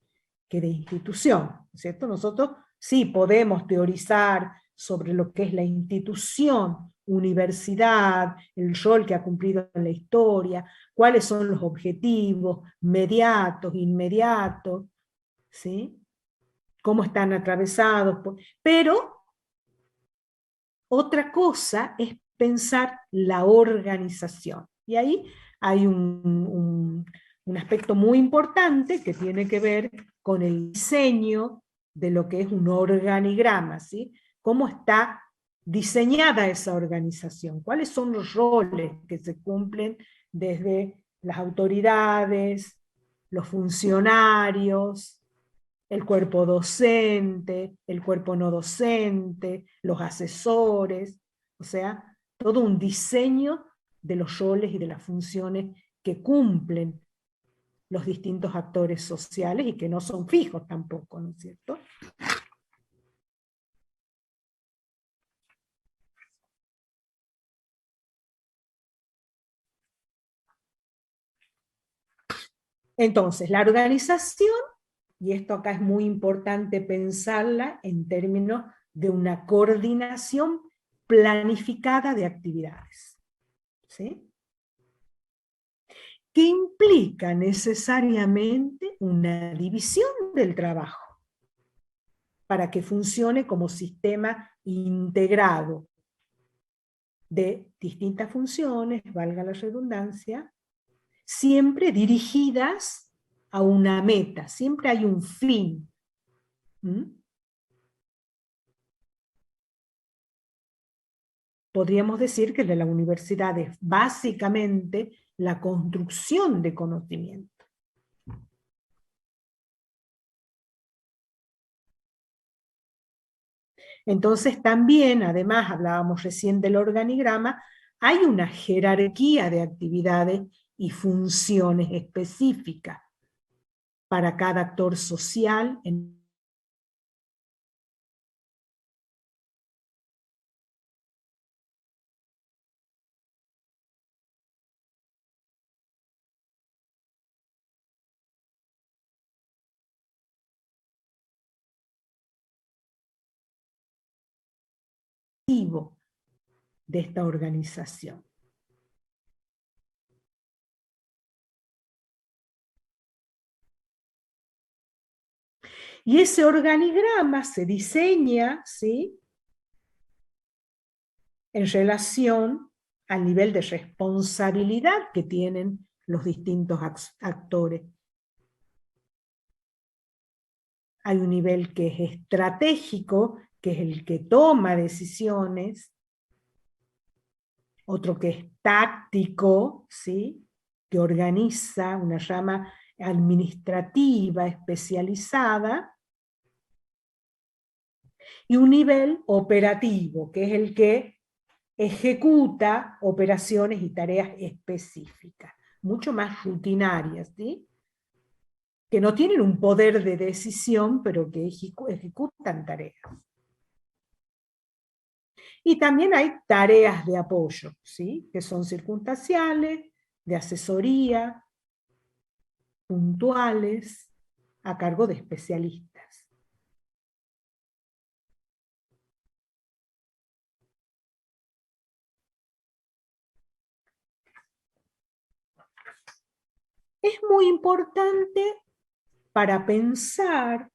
que de institución, ¿cierto? Nosotros sí podemos teorizar sobre lo que es la institución, universidad, el rol que ha cumplido en la historia, cuáles son los objetivos mediatos, inmediatos, ¿sí? Cómo están atravesados, pero otra cosa es pensar la organización. Y ahí hay un aspecto muy importante que tiene que ver con el diseño de lo que es un organigrama, ¿sí? Cómo está diseñada esa organización, cuáles son los roles que se cumplen desde las autoridades, los funcionarios, el cuerpo docente, el cuerpo no docente, los asesores, o sea, todo un diseño de los roles y de las funciones que cumplen los distintos actores sociales y que no son fijos tampoco, ¿no es cierto? Entonces, la organización, y esto acá es muy importante pensarla en términos de una coordinación planificada de actividades, ¿sí? Que implica necesariamente una división del trabajo para que funcione como sistema integrado de distintas funciones, valga la redundancia, siempre dirigidas a una meta, siempre hay un fin. Podríamos decir que el de la universidad es básicamente la construcción de conocimiento. Entonces también, además, hablábamos recién del organigrama, hay una jerarquía de actividades y funciones específicas para cada actor social en operativo de esta organización. Y ese organigrama se diseña, ¿sí?, en relación al nivel de responsabilidad que tienen los distintos actores. Hay un nivel que es estratégico, que es el que toma decisiones, otro que es táctico, ¿sí?, que organiza, una rama administrativa especializada, y un nivel operativo, que es el que ejecuta operaciones y tareas específicas, mucho más rutinarias, ¿sí?, que no tienen un poder de decisión, pero que ejecutan tareas. Y también hay tareas de apoyo, ¿sí?, que son circunstanciales, de asesoría, puntuales, a cargo de especialistas. Es muy importante para pensar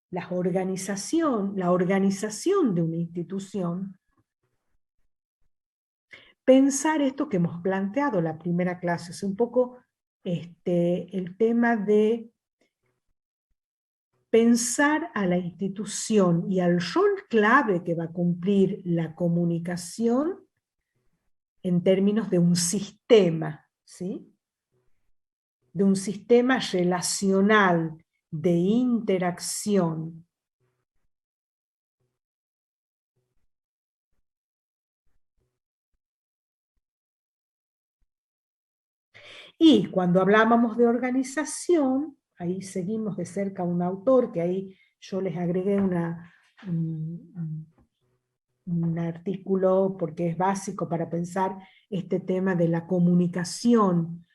la organización de una institución, pensar esto que hemos planteado en la primera clase, es un poco el tema de pensar a la institución y al rol clave que va a cumplir la comunicación en términos de un sistema, ¿sí?, de un sistema relacional de interacción. Y cuando hablábamos de organización, ahí seguimos de cerca a un autor, que ahí yo les agregué un artículo porque es básico para pensar este tema de la comunicación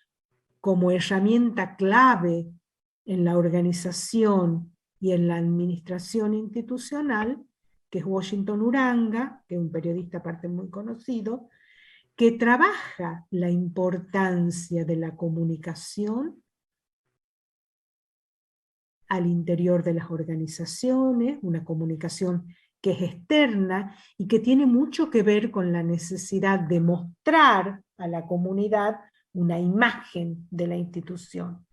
como herramienta clave en la organización y en la administración institucional, que es Washington Uranga, que es un periodista aparte muy conocido, que trabaja la importancia de la comunicación al interior de las organizaciones, una comunicación que es externa y que tiene mucho que ver con la necesidad de mostrar a la comunidad una imagen de la institución.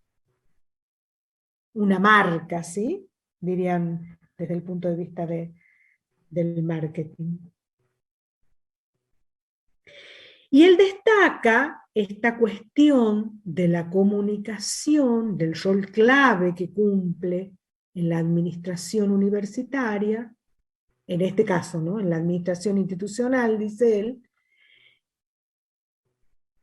Una marca, ¿sí?, dirían desde el punto de vista del marketing. Y él destaca esta cuestión de la comunicación, del rol clave que cumple en la administración universitaria, en este caso, ¿no?, en la administración institucional, dice él,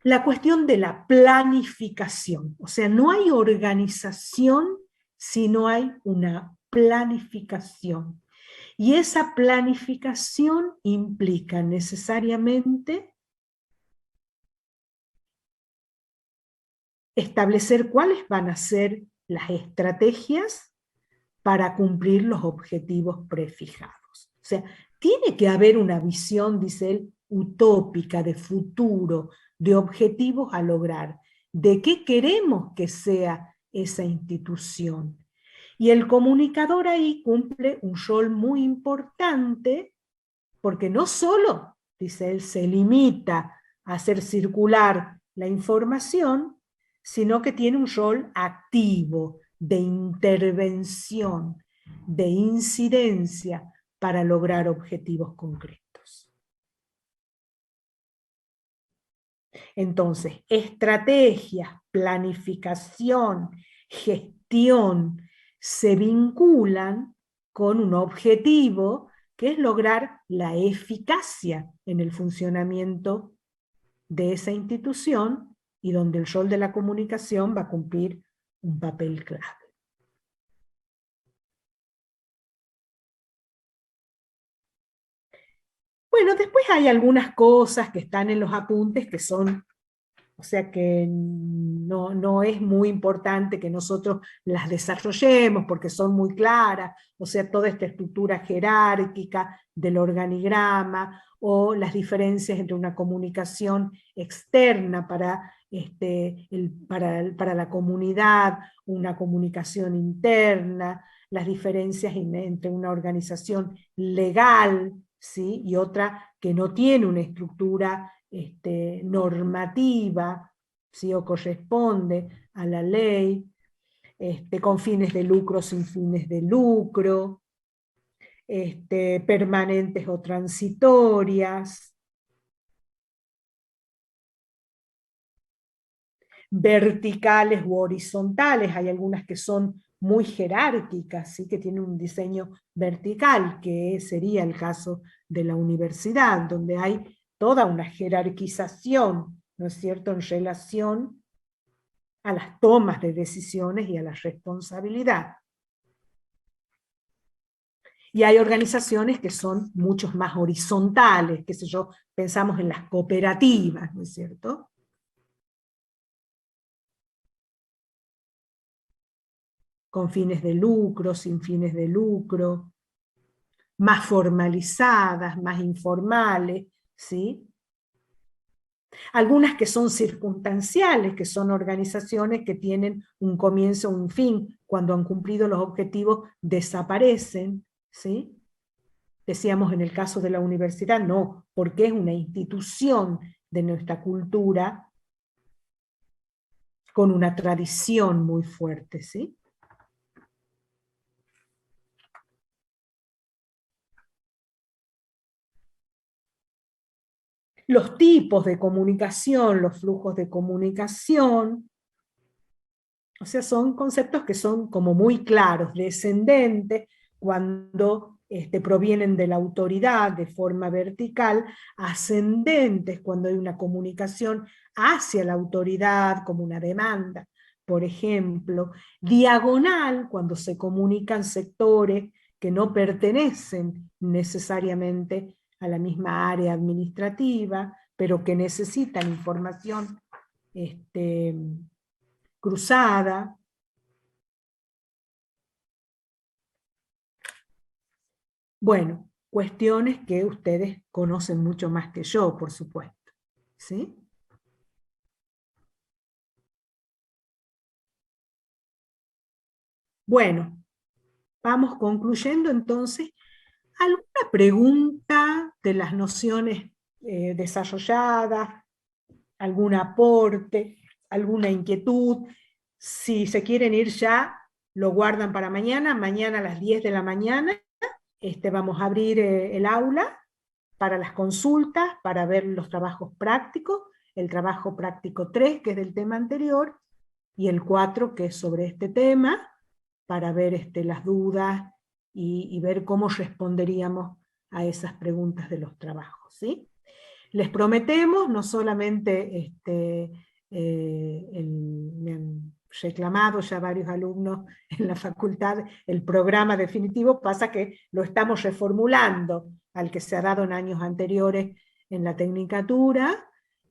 la cuestión de la planificación. O sea, no hay organización si no hay una planificación. Y esa planificación implica necesariamente establecer cuáles van a ser las estrategias para cumplir los objetivos prefijados. O sea, tiene que haber una visión, dice él, utópica, de futuro, de objetivos a lograr, de qué queremos que sea esa institución. Y el comunicador ahí cumple un rol muy importante, porque no solo, dice él, se limita a hacer circular la información, sino que tiene un rol activo, de intervención, de incidencia para lograr objetivos concretos. Entonces, estrategias, planificación, gestión, se vinculan con un objetivo que es lograr la eficacia en el funcionamiento de esa institución y donde el rol de la comunicación va a cumplir un papel clave. Bueno, después hay algunas cosas que están en los apuntes que son O sea que no es muy importante que nosotros las desarrollemos porque son muy claras, o sea, toda esta estructura jerárquica del organigrama o las diferencias entre una comunicación externa para la comunidad, una comunicación interna, las diferencias entre una organización legal, ¿sí? Y otra que no tiene una estructura normativa, ¿sí? O corresponde a la ley, con fines de lucro, sin fines de lucro, permanentes o transitorias, verticales u horizontales. Hay algunas que son muy jerárquicas, ¿sí? Que tienen un diseño vertical, que sería el caso de la universidad, donde hay toda una jerarquización, ¿no es cierto?, en relación a las tomas de decisiones y a la responsabilidad. Y hay organizaciones que son mucho más horizontales, qué sé yo, pensamos en las cooperativas, ¿no es cierto?, con fines de lucro, sin fines de lucro, más formalizadas, más informales, ¿sí? Algunas que son circunstanciales, que son organizaciones que tienen un comienzo o un fin, cuando han cumplido los objetivos desaparecen, ¿sí? Decíamos en el caso de la universidad, no, porque es una institución de nuestra cultura con una tradición muy fuerte, ¿sí? Los tipos de comunicación, los flujos de comunicación, o sea, son conceptos que son como muy claros, descendentes, cuando provienen de la autoridad de forma vertical, ascendentes, cuando hay una comunicación hacia la autoridad, como una demanda, por ejemplo, diagonal, cuando se comunican sectores que no pertenecen necesariamente a la misma área administrativa, pero que necesitan información cruzada. Bueno, cuestiones que ustedes conocen mucho más que yo, por supuesto. ¿Sí? Bueno, vamos concluyendo entonces. ¿Alguna pregunta de las nociones desarrolladas? ¿Algún aporte? ¿Alguna inquietud? Si se quieren ir ya, lo guardan para mañana. Mañana a las 10 de la mañana vamos a abrir el aula para las consultas, para ver los trabajos prácticos, el trabajo práctico 3, que es del tema anterior, y el 4, que es sobre este tema, para ver las dudas y ver cómo responderíamos a esas preguntas de los trabajos, ¿sí? Les prometemos, no solamente me han reclamado ya varios alumnos en la facultad el programa definitivo, pasa que lo estamos reformulando al que se ha dado en años anteriores en la tecnicatura,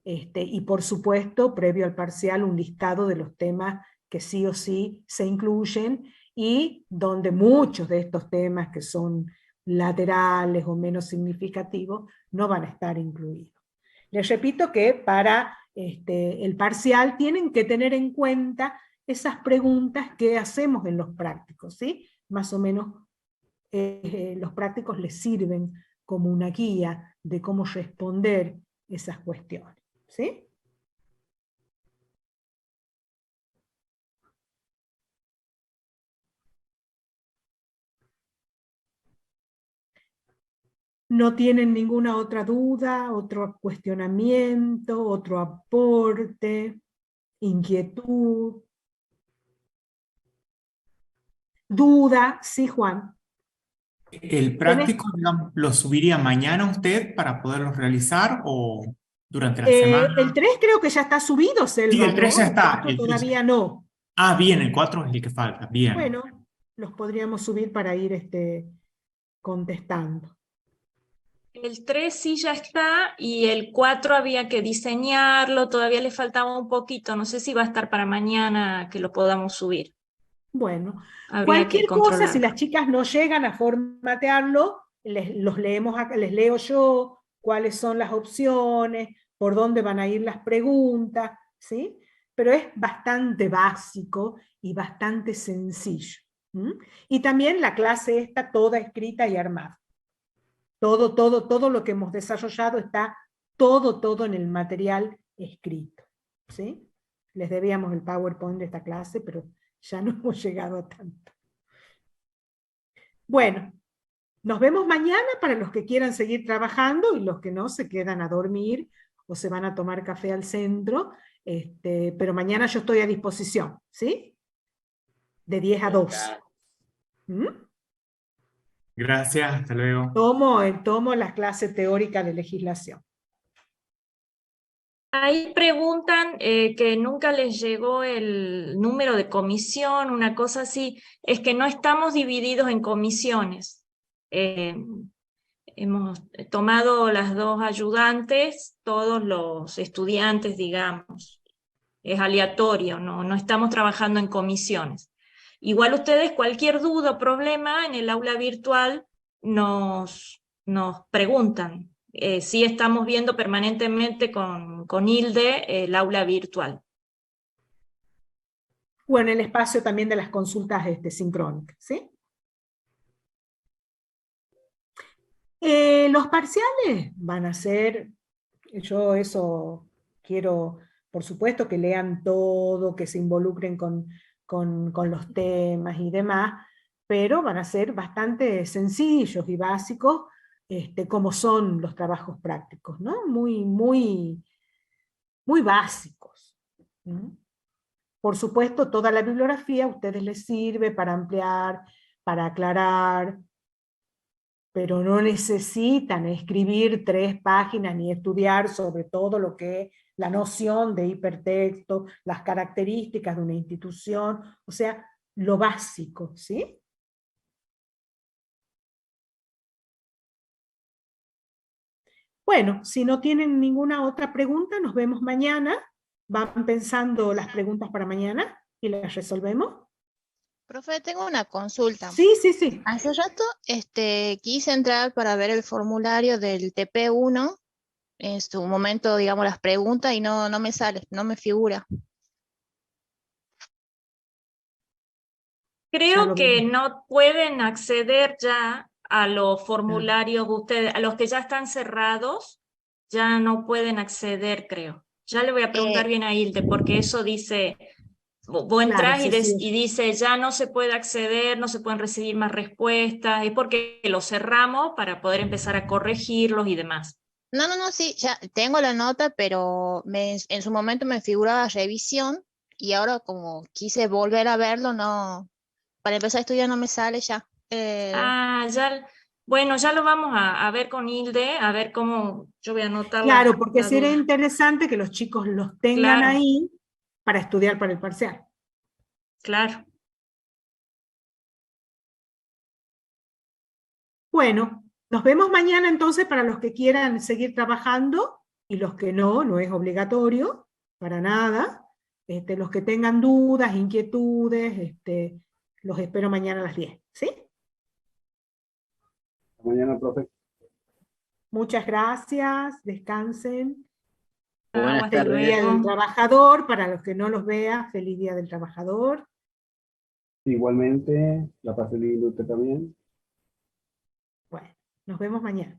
y por supuesto, previo al parcial, un listado de los temas que sí o sí se incluyen, y donde muchos de estos temas que son laterales o menos significativos no van a estar incluidos. Les repito que para el parcial tienen que tener en cuenta esas preguntas que hacemos en los prácticos, ¿sí? Más o menos los prácticos les sirven como una guía de cómo responder esas cuestiones, ¿sí? ¿No tienen ninguna otra duda, otro cuestionamiento, otro aporte, inquietud? ¿Duda? Sí, Juan. ¿El práctico, digamos, lo subiría mañana usted para poderlo realizar o durante la semana? El 3 creo que ya está subido, Sí, Selva, el 3 ¿no? ya El está. 4 todavía no. Ah, bien, el 4 es el que falta. Bien. Bueno, los podríamos subir para ir contestando. El 3 sí ya está y el 4 había que diseñarlo, todavía le faltaba un poquito, no sé si va a estar para mañana que lo podamos subir. Bueno, Habría que cualquier cosa, si controlarlo. las chicas no llegan a formatearlo, los leemos acá, les leo yo cuáles son las opciones, por dónde van a ir las preguntas, ¿sí? Pero es bastante básico y bastante sencillo. ¿Mm? Y también la clase está toda escrita y armada. Todo lo que hemos desarrollado está todo en el material escrito, ¿sí? Les debíamos el PowerPoint de esta clase, pero ya no hemos llegado a tanto. Bueno, nos vemos mañana para los que quieran seguir trabajando y los que no se quedan a dormir o se van a tomar café al centro, pero mañana yo estoy a disposición, ¿sí? De 10 a 2. ¿Mm? Gracias, hasta luego. Tomo la clase teórica de legislación. Ahí preguntan que nunca les llegó el número de comisión, una cosa así. Es que no estamos divididos en comisiones. Hemos tomado las 2 ayudantes, todos los estudiantes, digamos. Es aleatorio, no estamos trabajando en comisiones. Igual ustedes, cualquier duda o problema en el aula virtual nos preguntan. Sí estamos viendo permanentemente con Hilde el aula virtual. O en el espacio también de las consultas sincrónicas, ¿sí? Los parciales van a ser, yo eso quiero, por supuesto, que lean todo, que se involucren con los temas y demás, pero van a ser bastante sencillos y básicos, como son los trabajos prácticos, ¿no? Muy básicos, ¿no? Por supuesto, toda la bibliografía a ustedes les sirve para ampliar, para aclarar, pero no necesitan escribir 3 páginas ni estudiar sobre todo lo que es la noción de hipertexto, las características de una institución, o sea, lo básico, ¿sí? Bueno, si no tienen ninguna otra pregunta, nos vemos mañana. Van pensando las preguntas para mañana y las resolvemos. Profe, tengo una consulta. Sí. Hace rato quise entrar para ver el formulario del TP1, en su momento, digamos, las preguntas, y no me sale, no me figura. Creo que no pueden acceder ya a los formularios de ustedes, a los que ya están cerrados, ya no pueden acceder, creo. Ya le voy a preguntar bien a Hilde, porque eso dice, vos entrás y dice, ya no se puede acceder, no se pueden recibir más respuestas, es porque lo cerramos para poder empezar a corregirlos y demás. No, sí, ya tengo la nota, pero en su momento me figuraba revisión, y ahora como quise volver a verlo, no, para empezar a estudiar no me sale ya. Bueno, ya lo vamos a ver con Hilde, a ver cómo, yo voy a anotar. Claro, porque sería interesante que los chicos los tengan ahí para estudiar para el parcial. Claro. Bueno, nos vemos mañana entonces para los que quieran seguir trabajando y los que no es obligatorio, para nada. Los que tengan dudas, inquietudes, los espero mañana a las 10, ¿sí? Mañana, profe. Muchas gracias, descansen. Buenas tardes. Feliz Día del Trabajador, para los que no los vean, feliz Día del Trabajador. Igualmente, la pase lindo usted también. Bueno, nos vemos mañana.